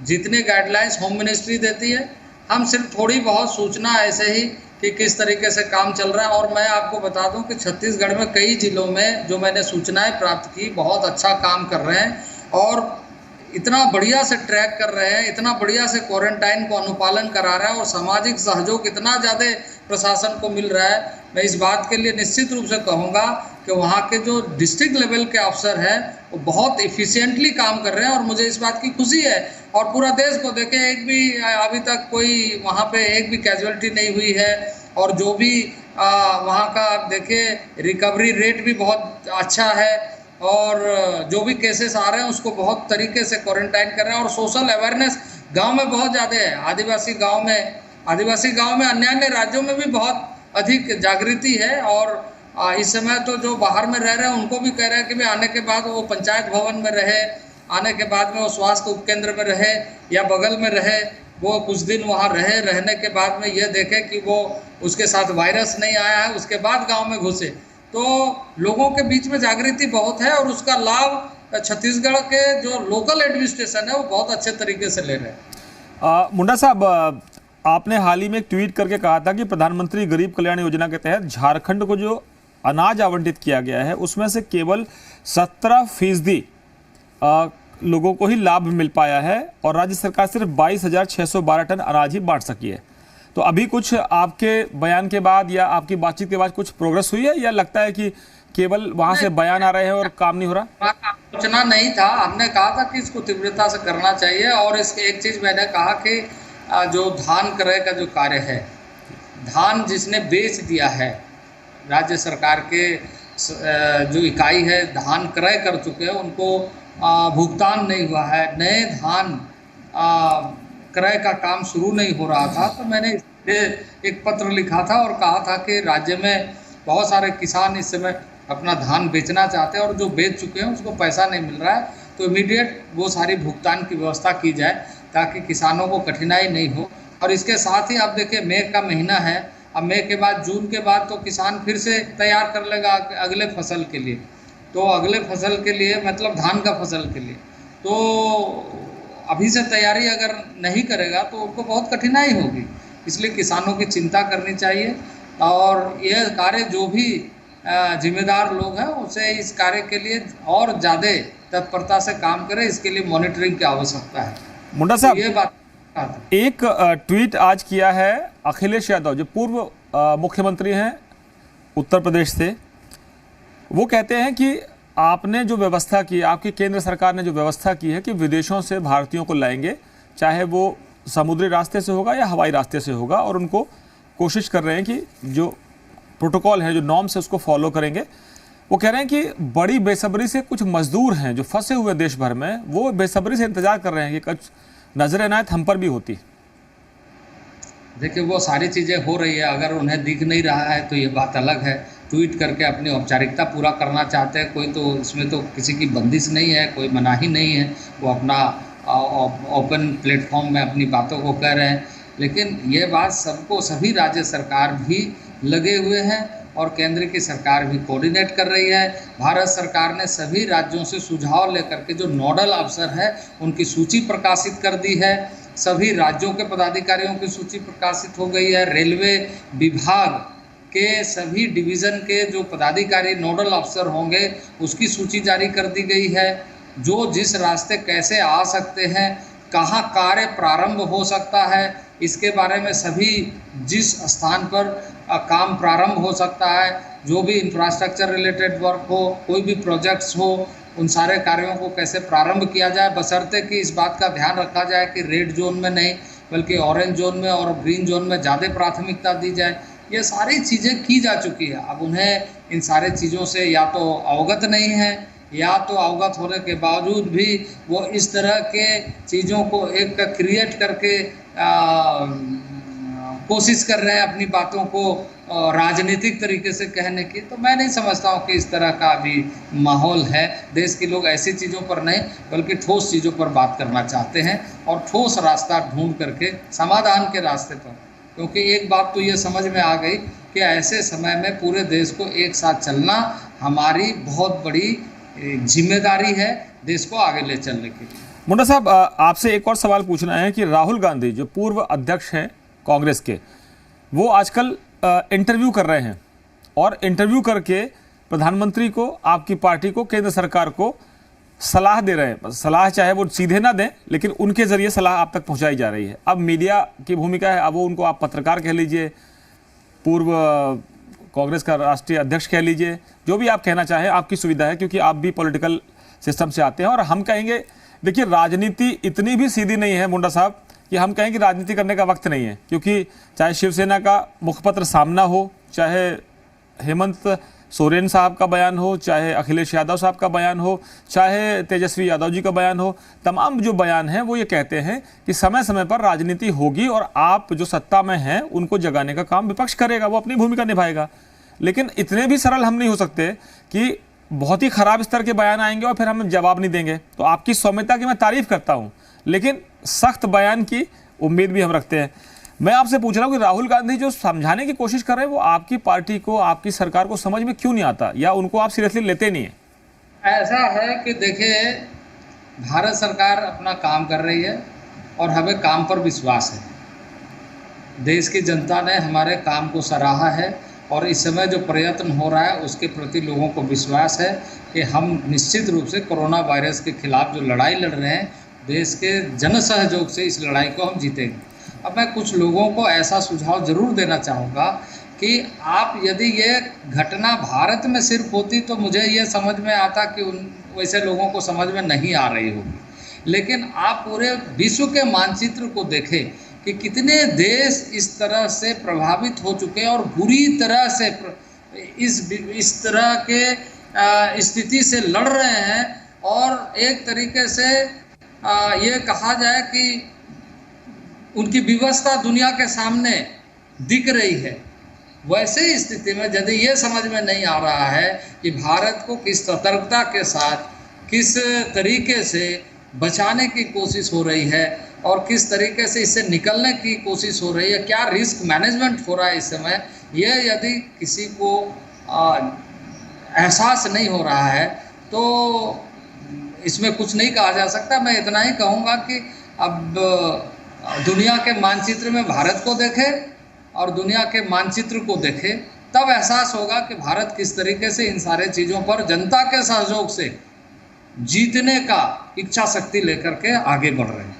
जितनी गाइडलाइंस होम मिनिस्ट्री देती है, हम सिर्फ थोड़ी बहुत सूचना ऐसे ही कि किस तरीके से काम चल रहा है। और मैं आपको बता दूं कि छत्तीसगढ़ में कई जिलों में जो मैंने सूचनाएं प्राप्त की, बहुत अच्छा काम कर रहे हैं, और इतना बढ़िया से ट्रैक कर रहे हैं, इतना बढ़िया से क्वारंटाइन को अनुपालन करा रहे हैं, और सामाजिक सहयोग इतना ज़्यादा प्रशासन को मिल रहा है। मैं इस बात के लिए निश्चित रूप से कहूँगा कि वहाँ के जो डिस्ट्रिक्ट लेवल के अफसर हैं वो बहुत इफ़िशिएंटली काम कर रहे हैं, और मुझे इस बात की खुशी है। और पूरा देश को देखें, एक भी अभी तक कोई वहाँ पे एक भी कैजुअलिटी नहीं हुई है, और जो भी वहाँ का देखिए रिकवरी रेट भी बहुत अच्छा है, और जो भी केसेस आ रहे हैं उसको बहुत तरीके से क्वारंटाइन कर रहे हैं, और सोशल अवेयरनेस गांव में बहुत ज़्यादा है। आदिवासी गांव में अन्य अन्य राज्यों में भी बहुत अधिक जागृति है। और इस समय तो जो बाहर में रह रहे हैं उनको भी कह रहे हैं कि भाई आने के बाद वो पंचायत भवन में रहे, आने के बाद में वो स्वास्थ्य उपकेंद्र में रहे या बगल में रहे, वो कुछ दिन वहाँ रहे, रहने के बाद में ये देखे कि वो उसके साथ वायरस नहीं आया है, उसके बाद गांव में घुसे। तो लोगों के बीच में जागृति बहुत है और उसका लाभ छत्तीसगढ़ के जो लोकल एडमिनिस्ट्रेशन है वो बहुत अच्छे तरीके से ले रहे हैं। मुंडा साहब, आपने हाल ही में एक ट्वीट करके कहा था कि प्रधानमंत्री गरीब कल्याण योजना के तहत झारखंड को जो अनाज आवंटित किया गया है उसमें से केवल 17% लोगों को ही लाभ मिल पाया है और राज्य सरकार सिर्फ 22,612 टन अनाज ही बांट सकी है। तो अभी कुछ आपके बयान के बाद या आपकी बातचीत के बाद कुछ प्रोग्रेस हुई है या लगता है कि केवल वहां से बयान आ रहे हैं और काम नहीं हो रहा? आलोचना नहीं था, हमने कहा था कि इसको तीव्रता से करना चाहिए। और इसकी एक चीज मैंने कहा कि जो धान क्रय का जो कार्य है, धान जिसने बेच दिया है, राज्य सरकार के जो इकाई है धान क्रय कर चुके हैं, उनको भुगतान नहीं हुआ है, नए धान क्रय का काम शुरू नहीं हो रहा था। तो मैंने एक पत्र लिखा था और कहा था कि राज्य में बहुत सारे किसान इस समय अपना धान बेचना चाहते हैं और जो बेच चुके हैं उसको पैसा नहीं मिल रहा है, तो इमीडिएट वो सारी भुगतान की व्यवस्था की जाए ताकि किसानों को कठिनाई नहीं हो। और इसके साथ ही आप देखिए मई का महीना है, अब मई के बाद जून के बाद तो किसान फिर से तैयार कर लेगा अगले फसल के लिए। तो अगले फसल के लिए मतलब धान का फसल के लिए, तो अभी से तैयारी अगर नहीं करेगा तो उनको बहुत कठिनाई होगी। इसलिए किसानों की चिंता करनी चाहिए और यह कार्य जो भी जिम्मेदार लोग हैं उसे इस कार्य के लिए और ज़्यादा तत्परता से काम करें, इसके लिए मॉनिटरिंग की आवश्यकता है। मुंडा साहब, ये बात एक ट्वीट आज किया है अखिलेश यादव जो पूर्व मुख्यमंत्री हैं उत्तर प्रदेश से। वो कहते हैं कि आपने जो व्यवस्था की, आपकी केंद्र सरकार ने जो व्यवस्था की है कि विदेशों से भारतीयों को लाएंगे, चाहे वो समुद्री रास्ते से होगा या हवाई रास्ते से होगा, और उनको कोशिश कर रहे हैं कि जो प्रोटोकॉल है, जो नॉर्म्स है, उसको फॉलो करेंगे। वो कह रहे हैं कि बड़ी बेसब्री से कुछ मजदूर हैं जो फंसे हुए देश भर में, वो बेसब्री से इंतजार कर रहे हैं कि कुछ नजर इनायत हम पर भी होती। देखिए वो सारी चीज़ें हो रही है, अगर उन्हें दिख नहीं रहा है तो ये बात अलग है। ट्वीट करके अपनी औपचारिकता पूरा करना चाहते हैं कोई, तो इसमें तो किसी की बंदिश नहीं है, कोई मनाही नहीं है, वो अपना ओपन प्लेटफॉर्म में अपनी बातों को कह रहे हैं। लेकिन ये बात सबको, सभी राज्य सरकार भी लगे हुए हैं और केंद्र की सरकार भी कोऑर्डिनेट कर रही है। भारत सरकार ने सभी राज्यों से सुझाव लेकर के जो नोडल अफसर है उनकी सूची प्रकाशित कर दी है, सभी राज्यों के पदाधिकारियों की सूची प्रकाशित हो गई है। रेलवे विभाग के सभी डिवीज़न के जो पदाधिकारी नोडल अफसर होंगे उसकी सूची जारी कर दी गई है। जो जिस रास्ते कैसे आ सकते हैं, कहाँ कार्य प्रारंभ हो सकता है, इसके बारे में सभी जिस स्थान पर काम प्रारंभ हो सकता है, जो भी इंफ्रास्ट्रक्चर रिलेटेड वर्क हो, कोई भी प्रोजेक्ट्स हो, उन सारे कार्यों को कैसे प्रारंभ किया जाए, बशर्ते कि इस बात का ध्यान रखा जाए कि रेड जोन में नहीं बल्कि ऑरेंज जोन में और ग्रीन जोन में ज़्यादा प्राथमिकता दी जाए। ये सारी चीज़ें की जा चुकी है। अब उन्हें इन सारे चीज़ों से या तो अवगत नहीं है या तो अवगत होने के बावजूद भी वो इस तरह के चीज़ों को एक क्रिएट करके कोशिश कर रहे हैं अपनी बातों को राजनीतिक तरीके से कहने की। तो मैं नहीं समझता हूँ कि इस तरह का अभी माहौल है। देश के लोग ऐसी चीज़ों पर नहीं बल्कि ठोस चीज़ों पर बात करना चाहते हैं और ठोस रास्ता ढूंढ करके समाधान के रास्ते पर। क्योंकि एक बात तो ये समझ में आ गई कि ऐसे समय में पूरे देश को एक साथ चलना हमारी बहुत बड़ी जिम्मेदारी है देश को आगे ले चलने के लिए। मुंडा साहब, आपसे एक और सवाल पूछना है कि राहुल गांधी जो पूर्व अध्यक्ष हैं कांग्रेस के, वो आजकल इंटरव्यू कर रहे हैं और इंटरव्यू करके प्रधानमंत्री को, आपकी पार्टी को, केंद्र सरकार को सलाह दे रहे हैं। सलाह चाहे वो सीधे ना दें लेकिन उनके जरिए सलाह आप तक पहुंचाई जा रही है। अब मीडिया की भूमिका है, अब वो उनको आप पत्रकार कह लीजिए, पूर्व कांग्रेस का राष्ट्रीय अध्यक्ष कह लीजिए, जो भी आप कहना चाहें आपकी सुविधा है क्योंकि आप भी पॉलिटिकल सिस्टम से आते हैं। और हम कहेंगे, देखिए राजनीति इतनी भी सीधी नहीं है मुंडा साहब कि हम कहें कि राजनीति करने का वक्त नहीं है, क्योंकि चाहे शिवसेना का मुखपत्र सामना हो, चाहे हेमंत सोरेन साहब का बयान हो, चाहे अखिलेश यादव साहब का बयान हो, चाहे तेजस्वी यादव जी का बयान हो, तमाम जो बयान हैं वो ये कहते हैं कि समय समय पर राजनीति होगी और आप जो सत्ता में हैं उनको जगाने का काम विपक्ष करेगा, वो अपनी भूमिका निभाएगा। लेकिन इतने भी सरल हम नहीं हो सकते कि बहुत ही खराब स्तर के बयान आएंगे और फिर हम जवाब नहीं देंगे। तो आपकी सौम्यता की मैं तारीफ करता हूँ, लेकिन सख्त बयान की उम्मीद भी हम रखते हैं। मैं आपसे पूछ रहा हूँ कि राहुल गांधी जो समझाने की कोशिश कर रहे हैं वो आपकी पार्टी को, आपकी सरकार को समझ में क्यों नहीं आता, या उनको आप सीरियसली लेते नहीं है? ऐसा है कि देखिए, भारत सरकार अपना काम कर रही है और हमें काम पर विश्वास है। देश की जनता ने हमारे काम को सराहा है और इस समय जो प्रयत्न हो रहा है उसके प्रति लोगों को विश्वास है कि हम निश्चित रूप से कोरोना वायरस के खिलाफ जो लड़ाई लड़ रहे हैं, देश के जन सहयोग से इस लड़ाई को हम जीतेंगे। अब मैं कुछ लोगों को ऐसा सुझाव ज़रूर देना चाहूँगा कि आप, यदि ये घटना भारत में सिर्फ होती तो मुझे ये समझ में आता कि वैसे लोगों को समझ में नहीं आ रही होगी, लेकिन आप पूरे विश्व के मानचित्र को देखें कि कितने देश इस तरह से प्रभावित हो चुके हैं और बुरी तरह से इस तरह के स्थिति से लड़ रहे हैं। और एक तरीके से ये कहा जाए कि उनकी व्यवस्था दुनिया के सामने दिख रही है। वैसे स्थिति में यदि ये समझ में नहीं आ रहा है कि भारत को किस सतर्कता के साथ, किस तरीके से बचाने की कोशिश हो रही है और किस तरीके से इससे निकलने की कोशिश हो रही है, क्या रिस्क मैनेजमेंट हो रहा है इस समय, ये यदि किसी को एहसास नहीं हो रहा है तो इसमें कुछ नहीं कहा जा सकता। मैं इतना ही कहूँगा कि अब दुनिया के मानचित्र में भारत को देखें और दुनिया के मानचित्र को देखें, तब एहसास होगा कि भारत किस तरीके से इन सारे चीज़ों पर जनता के सहयोग से जीतने का इच्छा शक्ति लेकर के आगे बढ़ रहे हैं।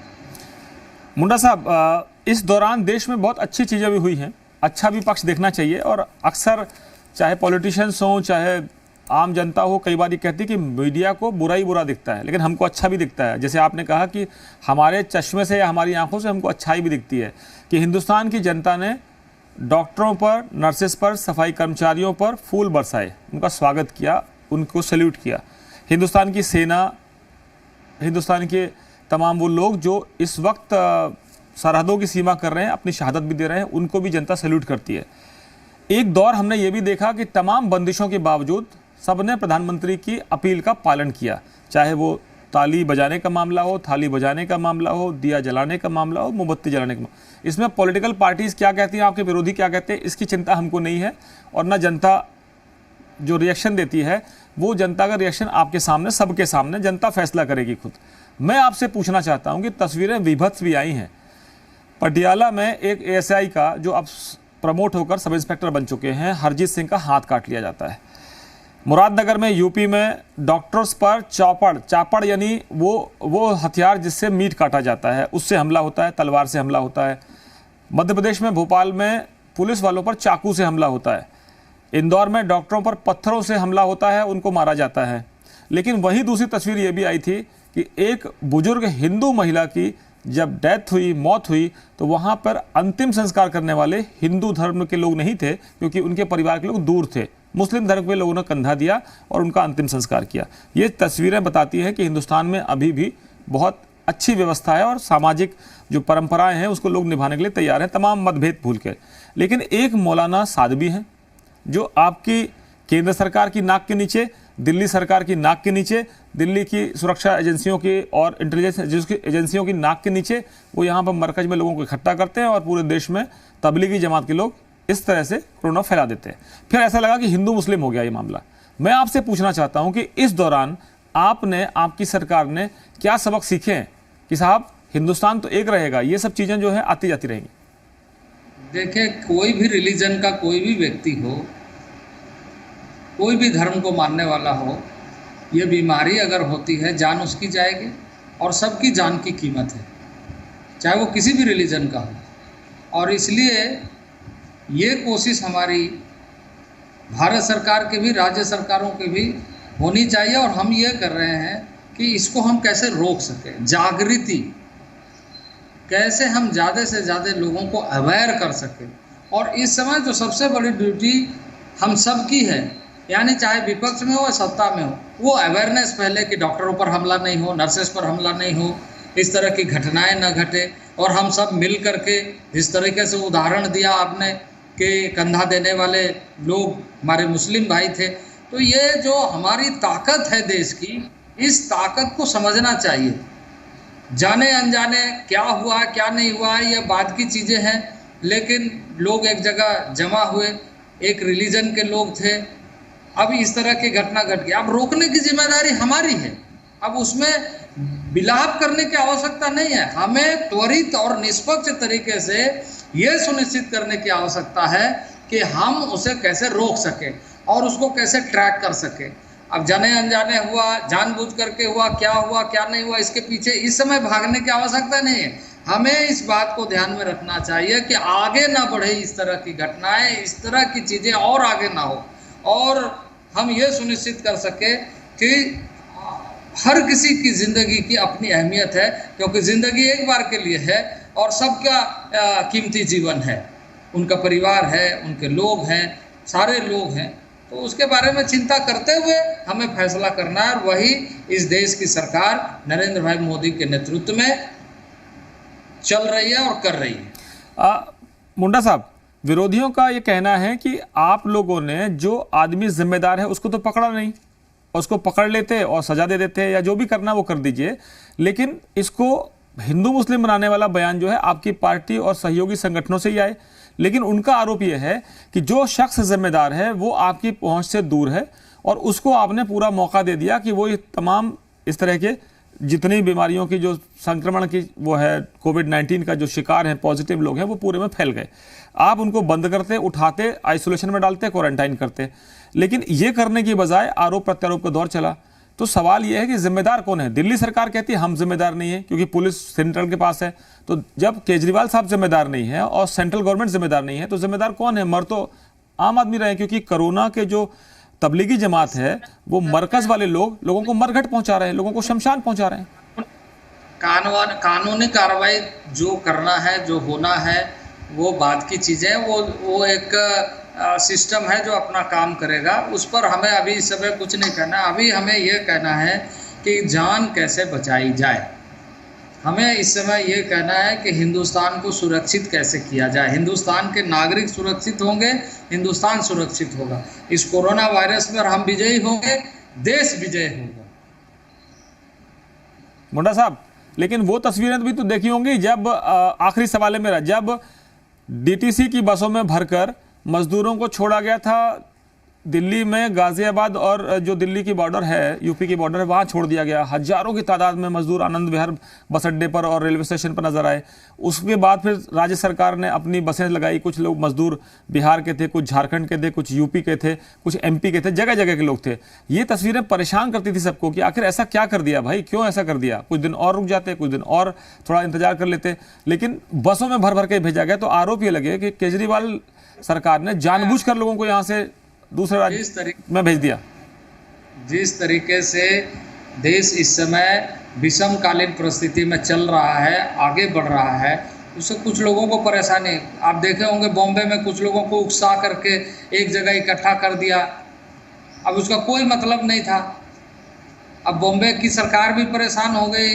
मुंडा साहब, इस दौरान देश में बहुत अच्छी चीज़ें भी हुई हैं, अच्छा भी पक्ष देखना चाहिए। और अक्सर चाहे पॉलिटिशियंस हों, चाहे आम जनता हो, कई बार ये कहती है कि मीडिया को बुरा ही बुरा दिखता है, लेकिन हमको अच्छा भी दिखता है। जैसे आपने कहा कि हमारे चश्मे से या हमारी आंखों से हमको अच्छाई भी दिखती है कि हिंदुस्तान की जनता ने डॉक्टरों पर, नर्सेस पर, सफाई कर्मचारियों पर फूल बरसाए, उनका स्वागत किया, उनको सैल्यूट किया। हिंदुस्तान की सेना, हिंदुस्तान के तमाम वो लोग जो इस वक्त सरहदों की सीमा कर रहे हैं, अपनी शहादत भी दे रहे हैं, उनको भी जनता सैल्यूट करती है। एक दौर हमने ये भी देखा कि तमाम बंदिशों के बावजूद सबने प्रधानमंत्री की अपील का पालन किया, चाहे वो ताली बजाने का मामला हो, थाली बजाने का मामला हो, दिया जलाने का मामला हो, मोमबत्ती जलाने का मामला। इसमें पॉलिटिकल पार्टीज़ क्या कहती हैं, आपके विरोधी क्या कहते हैं, इसकी चिंता हमको नहीं है। और ना जनता जो रिएक्शन देती है वो जनता का रिएक्शन आपके सामने, सबके सामने जनता फैसला करेगी खुद। मैं आपसे पूछना चाहता हूँ कि तस्वीरें विभत्स भी आई हैं। पटियाला में एक एएसआई का, जो अब प्रमोट होकर सब इंस्पेक्टर बन चुके हैं, हरजीत सिंह का हाथ काट लिया जाता है। मुरादनगर में, यूपी में, डॉक्टर्स पर चापड़ यानी वो हथियार जिससे मीट काटा जाता है, उससे हमला होता है, तलवार से हमला होता है। मध्य प्रदेश में भोपाल में पुलिस वालों पर चाकू से हमला होता है। इंदौर में डॉक्टरों पर पत्थरों से हमला होता है, उनको मारा जाता है। लेकिन वहीं दूसरी तस्वीर ये भी आई थी कि एक बुजुर्ग हिंदू महिला की जब डेथ हुई, मौत हुई, तो वहाँ पर अंतिम संस्कार करने वाले हिंदू धर्म के लोग नहीं थे, क्योंकि उनके परिवार के लोग दूर थे। मुस्लिम धर्म के लोगों ने कंधा दिया और उनका अंतिम संस्कार किया। ये तस्वीरें बताती हैं कि हिंदुस्तान में अभी भी बहुत अच्छी व्यवस्था है और सामाजिक जो परंपराएं हैं उसको लोग निभाने के लिए तैयार हैं, तमाम मतभेद भूल के। लेकिन एक मौलाना सादवी हैं जो आपकी केंद्र सरकार की नाक के नीचे, दिल्ली सरकार की नाक के नीचे, दिल्ली की सुरक्षा एजेंसियों की और इंटेलिजेंस एजेंसियों की नाक के नीचे वो यहाँ पर मरकज में लोगों को इकट्ठा करते हैं और पूरे देश में तबलीगी जमात के लोग इस तरह से कोरोना फैला देते हैं। फिर ऐसा लगा कि हिंदू मुस्लिम हो गया ये मामला। मैं आपसे पूछना चाहता हूँ कि इस दौरान आपने, आपकी सरकार ने क्या सबक सीखे हैं कि साहब हिंदुस्तान तो एक रहेगा, ये सब चीज़ें जो है आती जाती रहेंगी? देखिए, कोई भी रिलीजन का कोई भी व्यक्ति हो, कोई भी धर्म को मानने वाला हो, ये बीमारी अगर होती है जान उसकी जाएगी और सबकी जान की कीमत है, चाहे वो किसी भी रिलीजन का हो। और इसलिए ये कोशिश हमारी भारत सरकार के भी, राज्य सरकारों की भी होनी चाहिए और हम ये कर रहे हैं कि इसको हम कैसे रोक सकें, जागृति कैसे हम ज़्यादा से ज़्यादा लोगों को अवेयर कर सकें। और इस समय जो सबसे बड़ी ड्यूटी हम सब की है यानी चाहे विपक्ष में हो या सत्ता में हो, वो अवेयरनेस पहले कि डॉक्टरों पर हमला नहीं हो, नर्सेस पर हमला नहीं हो, इस तरह की घटनाएं न घटे, और हम सब मिल करके जिस तरीके से उदाहरण दिया आपने कि कंधा देने वाले लोग हमारे मुस्लिम भाई थे, तो ये जो हमारी ताकत है देश की, इस ताकत को समझना चाहिए। जाने अनजाने क्या हुआ क्या नहीं हुआ ये बाद की चीज़ें हैं, लेकिन लोग एक जगह जमा हुए, एक रिलीजन के लोग थे, अब इस तरह की घटना घट गई। अब रोकने की जिम्मेदारी हमारी है, अब उसमें विलाप करने की आवश्यकता नहीं है। हमें त्वरित और निष्पक्ष तरीके से ये सुनिश्चित करने की आवश्यकता है कि हम उसे कैसे रोक सकें और उसको कैसे ट्रैक कर सकें। अब जाने अनजाने हुआ, जानबूझ करके हुआ क्या नहीं हुआ, इसके पीछे इस समय भागने की आवश्यकता नहीं है। हमें इस बात को ध्यान में रखना चाहिए कि आगे ना बढ़े इस तरह की घटनाएं, इस तरह की चीज़ें और आगे ना हो, और हम ये सुनिश्चित कर सके कि हर किसी की ज़िंदगी की अपनी अहमियत है, क्योंकि ज़िंदगी एक बार के लिए है और सबका कीमती जीवन है, उनका परिवार है, उनके लोग हैं, सारे लोग हैं, तो उसके बारे में चिंता करते हुए हमें फैसला करना है, और वही इस देश की सरकार नरेंद्र भाई मोदी के नेतृत्व में चल रही है और कर रही है। मुंडा साहब, विरोधियों का ये कहना है कि आप लोगों ने जो आदमी जिम्मेदार है उसको तो पकड़ा नहीं, उसको पकड़ लेते और सजा दे देते, या जो भी करना वो कर दीजिए, लेकिन इसको हिंदू मुस्लिम बनाने वाला बयान जो है आपकी पार्टी और सहयोगी संगठनों से ही आए। लेकिन उनका आरोप यह है कि जो शख्स जिम्मेदार है वो आपकी पहुंच से दूर है, और उसको आपने पूरा मौका दे दिया कि वो ये तमाम इस तरह के जितनी बीमारियों की जो संक्रमण की वो है, कोविड-19 का जो शिकार हैं, पॉजिटिव लोग हैं, वो पूरे में फैल गए। आप उनको बंद करते, उठाते, आइसोलेशन में डालते, क्वारंटाइन करते, लेकिन ये करने की बजाय आरोप प्रत्यारोप का दौर चला। तो सवाल यह है कि जिम्मेदार कौन है? दिल्ली सरकार कहती है हम जिम्मेदार नहीं है क्योंकि पुलिस सेंट्रल के पास है, तो जब केजरीवाल साहब जिम्मेदार नहीं है और सेंट्रल गवर्नमेंट जिम्मेदार नहीं है, तो जिम्मेदार कौन है? मर तो आम आदमी रहे, क्योंकि कोरोना के जो तबलीगी जमात है वो मरकज वाले लोगों को मरघट पहुंचा रहे हैं, लोगों को शमशान पहुंचा रहे हैं। कानूनी कार्रवाई जो करना है, जो होना है, वो बात की चीज़ें, वो एक सिस्टम है जो अपना काम करेगा, उस पर हमें अभी इस समय कुछ नहीं कहना। अभी हमें ये कहना है कि जान कैसे बचाई जाए। हमें इस समय ये कहना है कि हिंदुस्तान को सुरक्षित कैसे किया जाए। हिंदुस्तान के नागरिक सुरक्षित होंगे, हिंदुस्तान सुरक्षित होगा। इस कोरोना वायरस पर हम विजयी होंगे, देश विजयी होगा। मुंडा साहब, लेकिन वो तस्वीरें भी तो देखी होंगी जब आखिरी सवाल है मेरा, जब डीटीसी की बसों में भरकर मजदूरों को छोड़ा गया था दिल्ली में, गाजियाबाद और जो दिल्ली की बॉर्डर है, यूपी की बॉर्डर है, वहाँ छोड़ दिया गया। हजारों की तादाद में मजदूर आनंद विहार बस अड्डे पर और रेलवे स्टेशन पर नजर आए। उसके बाद फिर राज्य सरकार ने अपनी बसें लगाई। कुछ लोग मजदूर बिहार के थे, कुछ झारखंड के थे, कुछ यूपी के थे, कुछ एमपी के थे, जगह जगह के लोग थे। ये तस्वीरें परेशान करती थी सबको कि आखिर ऐसा क्या कर दिया भाई, क्यों ऐसा कर दिया? कुछ दिन और रुक जाते, कुछ दिन और थोड़ा इंतजार कर लेते, लेकिन बसों में भर भर के भेजा गया। तो आरोप ये लगे कि केजरीवाल सरकार ने जानबूझकर लोगों को यहाँ से दूसरे राज्य में भेज दिया। जिस तरीके से देश इस समय विषमकालीन परिस्थिति में चल रहा है, आगे बढ़ रहा है, उससे कुछ लोगों को परेशानी। आप देखे होंगे बॉम्बे में कुछ लोगों को उकसा करके एक जगह इकट्ठा कर दिया। अब उसका कोई मतलब नहीं था। अब बॉम्बे की सरकार भी परेशान हो गई,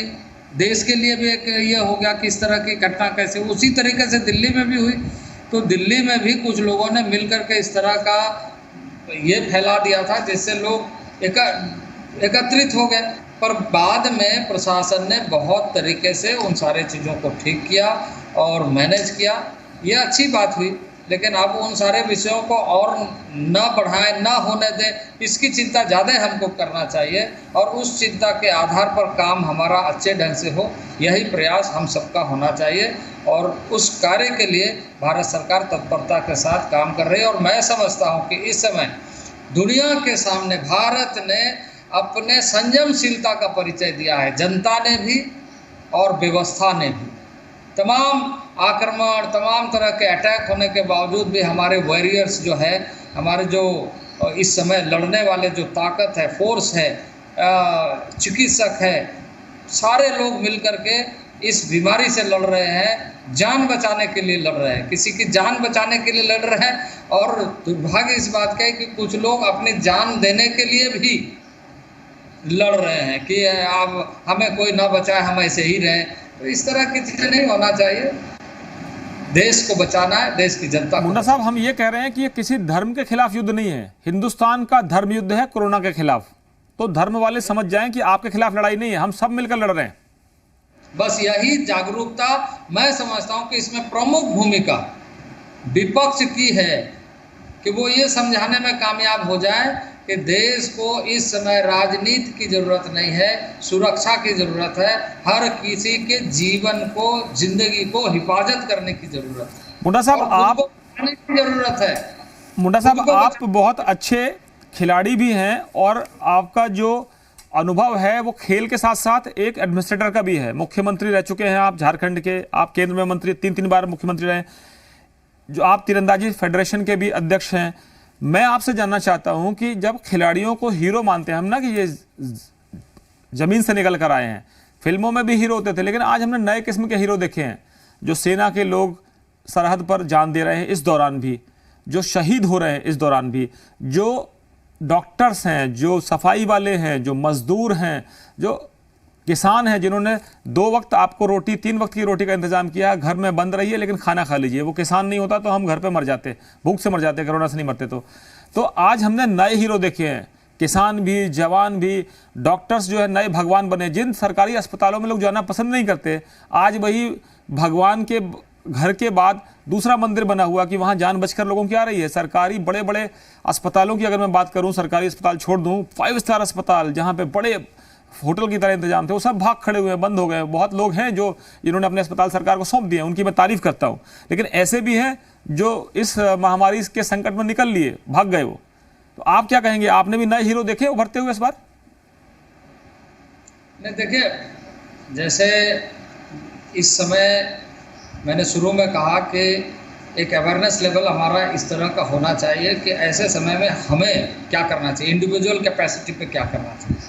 देश के लिए भी एक ये हो गया कि इस तरह की घटना कैसे। उसी तरीके से दिल्ली में भी हुई, तो दिल्ली में भी कुछ लोगों ने मिलकर के इस तरह का ये फैला दिया था जिससे लोग एकत्रित हो गए। पर बाद में प्रशासन ने बहुत तरीके से उन सारे चीज़ों को ठीक किया और मैनेज किया, ये अच्छी बात हुई। लेकिन अब उन सारे विषयों को और न बढ़ाएं, न होने दें, इसकी चिंता ज़्यादा हमको करना चाहिए, और उस चिंता के आधार पर काम हमारा अच्छे ढंग से हो, यही प्रयास हम सबका होना चाहिए। और उस कार्य के लिए भारत सरकार तत्परता के साथ काम कर रही है। और मैं समझता हूँ कि इस समय दुनिया के सामने भारत ने अपने संयमशीलता का परिचय दिया है, जनता ने भी और व्यवस्था ने भी। तमाम आक्रमण, तमाम तरह के अटैक होने के बावजूद भी हमारे वॉरियर्स जो है, हमारे जो इस समय लड़ने वाले जो ताकत है, फोर्स है, चिकित्सक है, सारे लोग मिल कर के इस बीमारी से लड़ रहे हैं, जान बचाने के लिए लड़ रहे हैं, किसी की जान बचाने के लिए लड़ रहे हैं। और दुर्भाग्य इस बात का है कि कुछ लोग अपनी जान देने के लिए भी लड़ रहे हैं कि आप हमें कोई ना बचाए, हम ऐसे ही रहें। तो इस तरह की चीज़ें नहीं होना चाहिए। देश को बचाना है, देश की जनता को। मुंडा साहब, हम ये कह रहे हैं कि ये किसी धर्म के खिलाफ युद्ध नहीं है, हिंदुस्तान का धर्म युद्ध है कोरोना के खिलाफ। तो धर्म वाले समझ जाएं कि आपके खिलाफ लड़ाई नहीं है, हम सब मिलकर लड़ रहे हैं। बस यही जागरूकता मैं समझता हूं कि इसमें प्रमुख भूमिका विपक्ष की है कि वो ये समझाने में कामयाब हो जाए कि देश को इस समय राजनीति की जरूरत नहीं है, सुरक्षा की जरूरत है, हर किसी के जीवन को, जिंदगी को हिफाजत करने की जरूरत है। मुंडा साहब, आप की जरूरत है। मुंडा साहब, आप बहुत अच्छे खिलाड़ी भी हैं और आपका जो अनुभव है वो खेल के साथ साथ एक एडमिनिस्ट्रेटर का भी है। मुख्यमंत्री रह चुके हैं आप झारखंड के, आप केंद्र में मंत्री 3 बार मुख्यमंत्री रहे, जो आप तीरंदाजी फेडरेशन के भी अध्यक्ष हैं। मैं आपसे जानना चाहता हूं कि जब खिलाड़ियों को हीरो मानते हैं हम ना, कि ये जमीन से निकल कर आए हैं, फिल्मों में भी हीरो होते थे, लेकिन आज हमने नए किस्म के हीरो देखे हैं, जो सेना के लोग सरहद पर जान दे रहे हैं इस दौरान भी, जो शहीद हो रहे हैं इस दौरान भी, जो डॉक्टर्स हैं, जो सफाई वाले हैं, जो मजदूर हैं, जो किसान हैं, जिन्होंने 2 वक्त आपको रोटी, 3 वक्त की रोटी का इंतजाम किया, घर में बंद रहिए लेकिन खाना खा लीजिए। वो किसान नहीं होता तो हम घर पे मर जाते, भूख से मर जाते, कोरोना से नहीं मरते। तो आज हमने नए हीरो देखे हैं, किसान भी, जवान भी, डॉक्टर्स जो है नए भगवान बने। जिन सरकारी अस्पतालों में लोग जाना पसंद नहीं करते, आज वही भगवान के घर के बाद दूसरा मंदिर बना हुआ कि वहाँ जान बचकर लोगों की आ रही है। सरकारी बड़े बड़े अस्पतालों की अगर मैं बात करूँ, सरकारी अस्पताल छोड़ दूँ, 5 स्टार अस्पताल जहाँ पे बड़े होटल की तरह इंतजाम थे, वो सब भाग खड़े हुए हैं, बंद हो गए। बहुत लोग हैं जो जिन्होंने अपने अस्पताल सरकार को सौंप दिए, उनकी मैं तारीफ करता हूँ। लेकिन ऐसे भी हैं जो इस महामारी के संकट में निकल लिए, भाग गए वो। तो आप क्या कहेंगे, आपने भी नए हीरो देखे उभरते हुए इस बार? नहीं, देखिए, जैसे इस समय मैंने शुरू में कहा कि एक अवेयरनेस लेवल हमारा इस तरह का होना चाहिए कि ऐसे समय में हमें क्या करना चाहिए, इंडिविजुअल कैपेसिटी पे क्या करना चाहिए।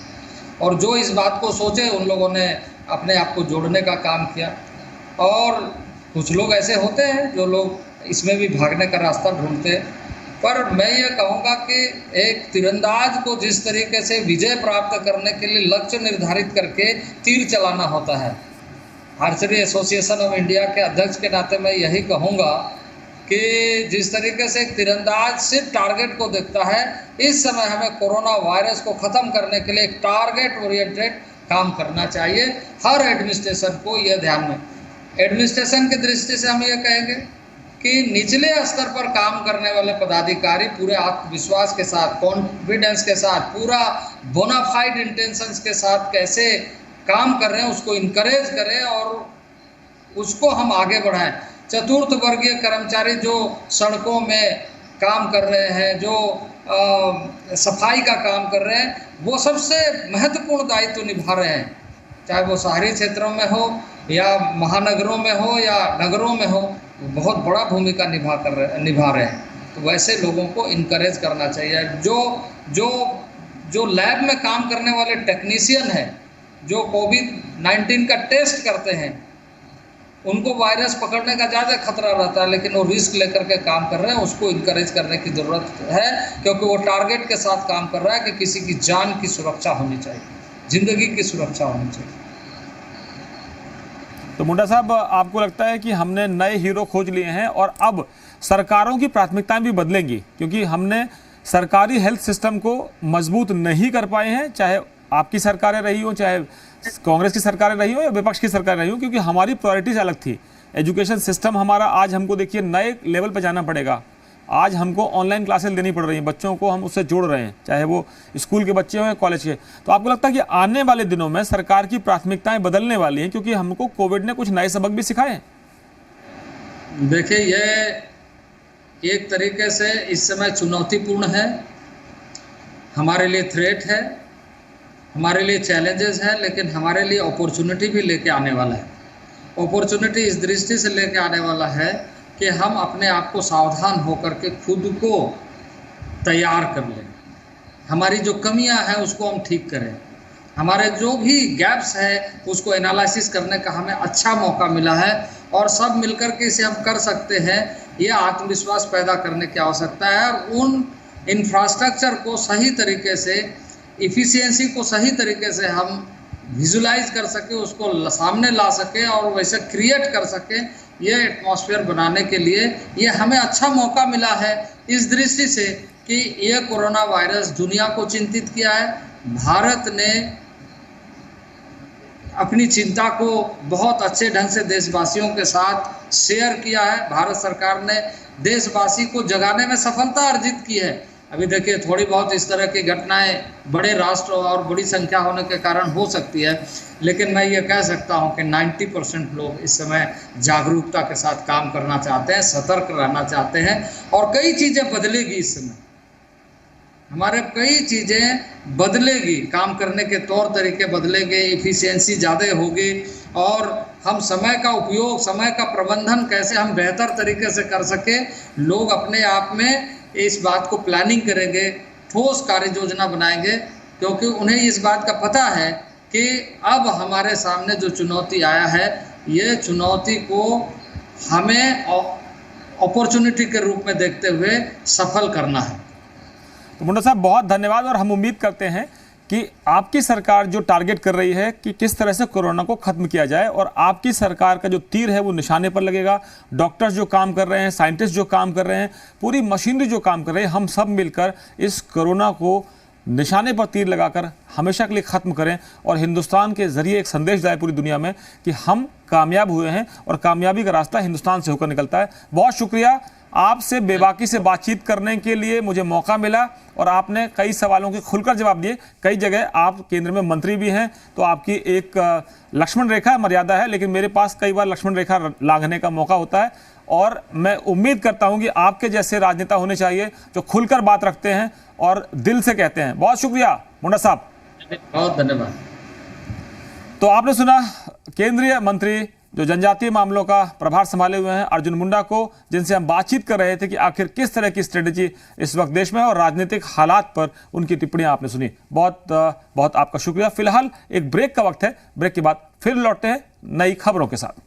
और जो इस बात को सोचे उन लोगों ने अपने आप को जोड़ने का काम किया। और कुछ लोग ऐसे होते हैं जो लोग इसमें भी भागने का रास्ता ढूंढते हैं। पर मैं ये कहूँगा कि एक तीरंदाज को जिस तरीके से विजय प्राप्त करने के लिए लक्ष्य निर्धारित करके तीर चलाना होता है, आर्चरी एसोसिएशन ऑफ इंडिया के अध्यक्ष के नाते मैं यही कहूँगा कि जिस तरीके से एक तीरंदाज सिर्फ टारगेट को देखता है, इस समय हमें कोरोना वायरस को ख़त्म करने के लिए एक टारगेट ओरिएंटेड काम करना चाहिए। हर एडमिनिस्ट्रेशन को यह ध्यान में, एडमिनिस्ट्रेशन की दृष्टि से हम ये कहेंगे कि निचले स्तर पर काम करने वाले पदाधिकारी पूरे आत्मविश्वास के साथ, कॉन्फिडेंस के साथ, पूरा बोनाफाइड इंटेंशंस के साथ कैसे काम कर रहे हैं उसको इनकरेज करें और उसको हम आगे बढ़ाएं। चतुर्थ वर्गीय कर्मचारी जो सड़कों में काम कर रहे हैं, जो सफाई का काम कर रहे हैं, वो सबसे महत्वपूर्ण दायित्व निभा रहे हैं, चाहे वो शहरी क्षेत्रों में हो या महानगरों में हो या नगरों में हो, बहुत बड़ा भूमिका निभा रहे हैं। तो वैसे लोगों को इनकरेज करना चाहिए। जो लैब में काम करने वाले टेक्नीशियन हैं, जो कोविड-19 का टेस्ट करते हैं, उनको वायरस पकड़ने का ज़्यादा खतरा रहता है, लेकिन वो रिस्क लेकर के काम कर रहे हैं, उसको इनकरेज करने की ज़रूरत है, क्योंकि वो टारगेट के साथ काम कर रहा है कि किसी की जान की सुरक्षा होनी चाहिए, जिंदगी की सुरक्षा होनी चाहिए। तो मुंडा साहब, आपको लगता है कि हमने नए हीरो खोज लिए हैं और अब सरकारों की प्राथमिकताएं भी बदलेंगी, क्योंकि हमने सरकारी हेल्थ सिस्टम को मजबूत नहीं कर पाए हैं, चाहे आपकी सरकारें रही हो, चाहे कांग्रेस की सरकारें रही हो या विपक्ष की सरकारें रही हो, क्योंकि हमारी प्रायोरिटीज अलग थी। एजुकेशन सिस्टम हमारा, आज हमको देखिए नए लेवल पर जाना पड़ेगा। आज हमको ऑनलाइन क्लासेस देनी पड़ रही हैं, बच्चों को हम उससे जोड़ रहे हैं, चाहे वो स्कूल के बच्चे हों या कॉलेज के। तो आपको लगता है कि आने वाले दिनों में सरकार की प्राथमिकताएं बदलने वाली हैं, क्योंकि हमको कोविड ने कुछ नए सबक भी सिखाए? देखिए, ये एक तरीके से इस समय चुनौतीपूर्ण है, हमारे लिए थ्रेट है, हमारे लिए चैलेंजेस है, लेकिन हमारे लिए अपॉर्चुनिटी भी लेके आने वाला है। अपॉर्चुनिटी इस दृष्टि से लेके आने वाला है कि हम अपने आप को सावधान होकर के खुद को तैयार कर लें, हमारी जो कमियां हैं उसको हम ठीक करें, हमारे जो भी गैप्स है उसको एनालिसिस करने का हमें अच्छा मौका मिला है और सब मिलकर के इसे हम कर सकते हैं। ये आत्मविश्वास पैदा करने की आवश्यकता है और उन इंफ्रास्ट्रक्चर को सही तरीके से, इफ़िशियंसी को सही तरीके से हम विजुलाइज कर सके, उसको सामने ला सके और वैसे क्रिएट कर सके। ये एटमॉस्फेयर बनाने के लिए ये हमें अच्छा मौका मिला है इस दृष्टि से कि ये कोरोना वायरस दुनिया को चिंतित किया है। भारत ने अपनी चिंता को बहुत अच्छे ढंग से देशवासियों के साथ शेयर किया है। भारत सरकार ने देशवासी को जगाने में सफलता अर्जित की है। अभी देखिए थोड़ी बहुत इस तरह की घटनाएं बड़े राष्ट्र और बड़ी संख्या होने के कारण हो सकती है, लेकिन मैं ये कह सकता हूं कि 90% लोग इस समय जागरूकता के साथ काम करना चाहते हैं, सतर्क रहना चाहते हैं और कई चीज़ें बदलेगी। इस समय हमारे कई चीज़ें बदलेगी, काम करने के तौर तरीके बदलेंगे, इफ़िशियंसी ज़्यादा होगी और हम समय का उपयोग, समय का प्रबंधन कैसे हम बेहतर तरीके से कर सके, लोग अपने आप में इस बात को प्लानिंग करेंगे, ठोस कार्य योजना बनाएंगे, क्योंकि उन्हें इस बात का पता है कि अब हमारे सामने जो चुनौती आया है, ये चुनौती को हमें अपॉर्चुनिटी के रूप में देखते हुए सफल करना है। तो मुंडा साहब बहुत धन्यवाद और हम उम्मीद करते हैं कि आपकी सरकार जो टारगेट कर रही है कि किस तरह से कोरोना को खत्म किया जाए और आपकी सरकार का जो तीर है वो निशाने पर लगेगा। डॉक्टर्स जो काम कर रहे हैं, साइंटिस्ट जो काम कर रहे हैं, पूरी मशीनरी जो काम कर रहे हैं, हम सब मिलकर इस कोरोना को निशाने पर तीर लगाकर हमेशा के लिए ख़त्म करें और हिंदुस्तान के ज़रिए एक संदेश जाए पूरी दुनिया में कि हम कामयाब हुए हैं और कामयाबी का रास्ता हिंदुस्तान से होकर निकलता है। बहुत शुक्रिया, आपसे बेबाकी से बातचीत करने के लिए मुझे मौका मिला और आपने कई सवालों के खुलकर जवाब दिए। कई जगह आप केंद्र में मंत्री भी हैं तो आपकी एक लक्ष्मण रेखा मर्यादा है, लेकिन मेरे पास कई बार लक्ष्मण रेखा लांघने का मौका होता है और मैं उम्मीद करता हूं कि आपके जैसे राजनेता होने चाहिए जो खुलकर बात रखते हैं और दिल से कहते हैं। बहुत शुक्रिया मुंडा साहब, बहुत धन्यवाद। तो आपने सुना केंद्रीय मंत्री जो जनजातीय मामलों का प्रभार संभाले हुए हैं अर्जुन मुंडा को, जिनसे हम बातचीत कर रहे थे कि आखिर किस तरह की स्ट्रेटेजी इस वक्त देश में है और राजनीतिक हालात पर उनकी टिप्पणियां आपने सुनी। बहुत बहुत आपका शुक्रिया। फिलहाल एक ब्रेक का वक्त है, ब्रेक के बाद फिर लौटते हैं नई खबरों के साथ।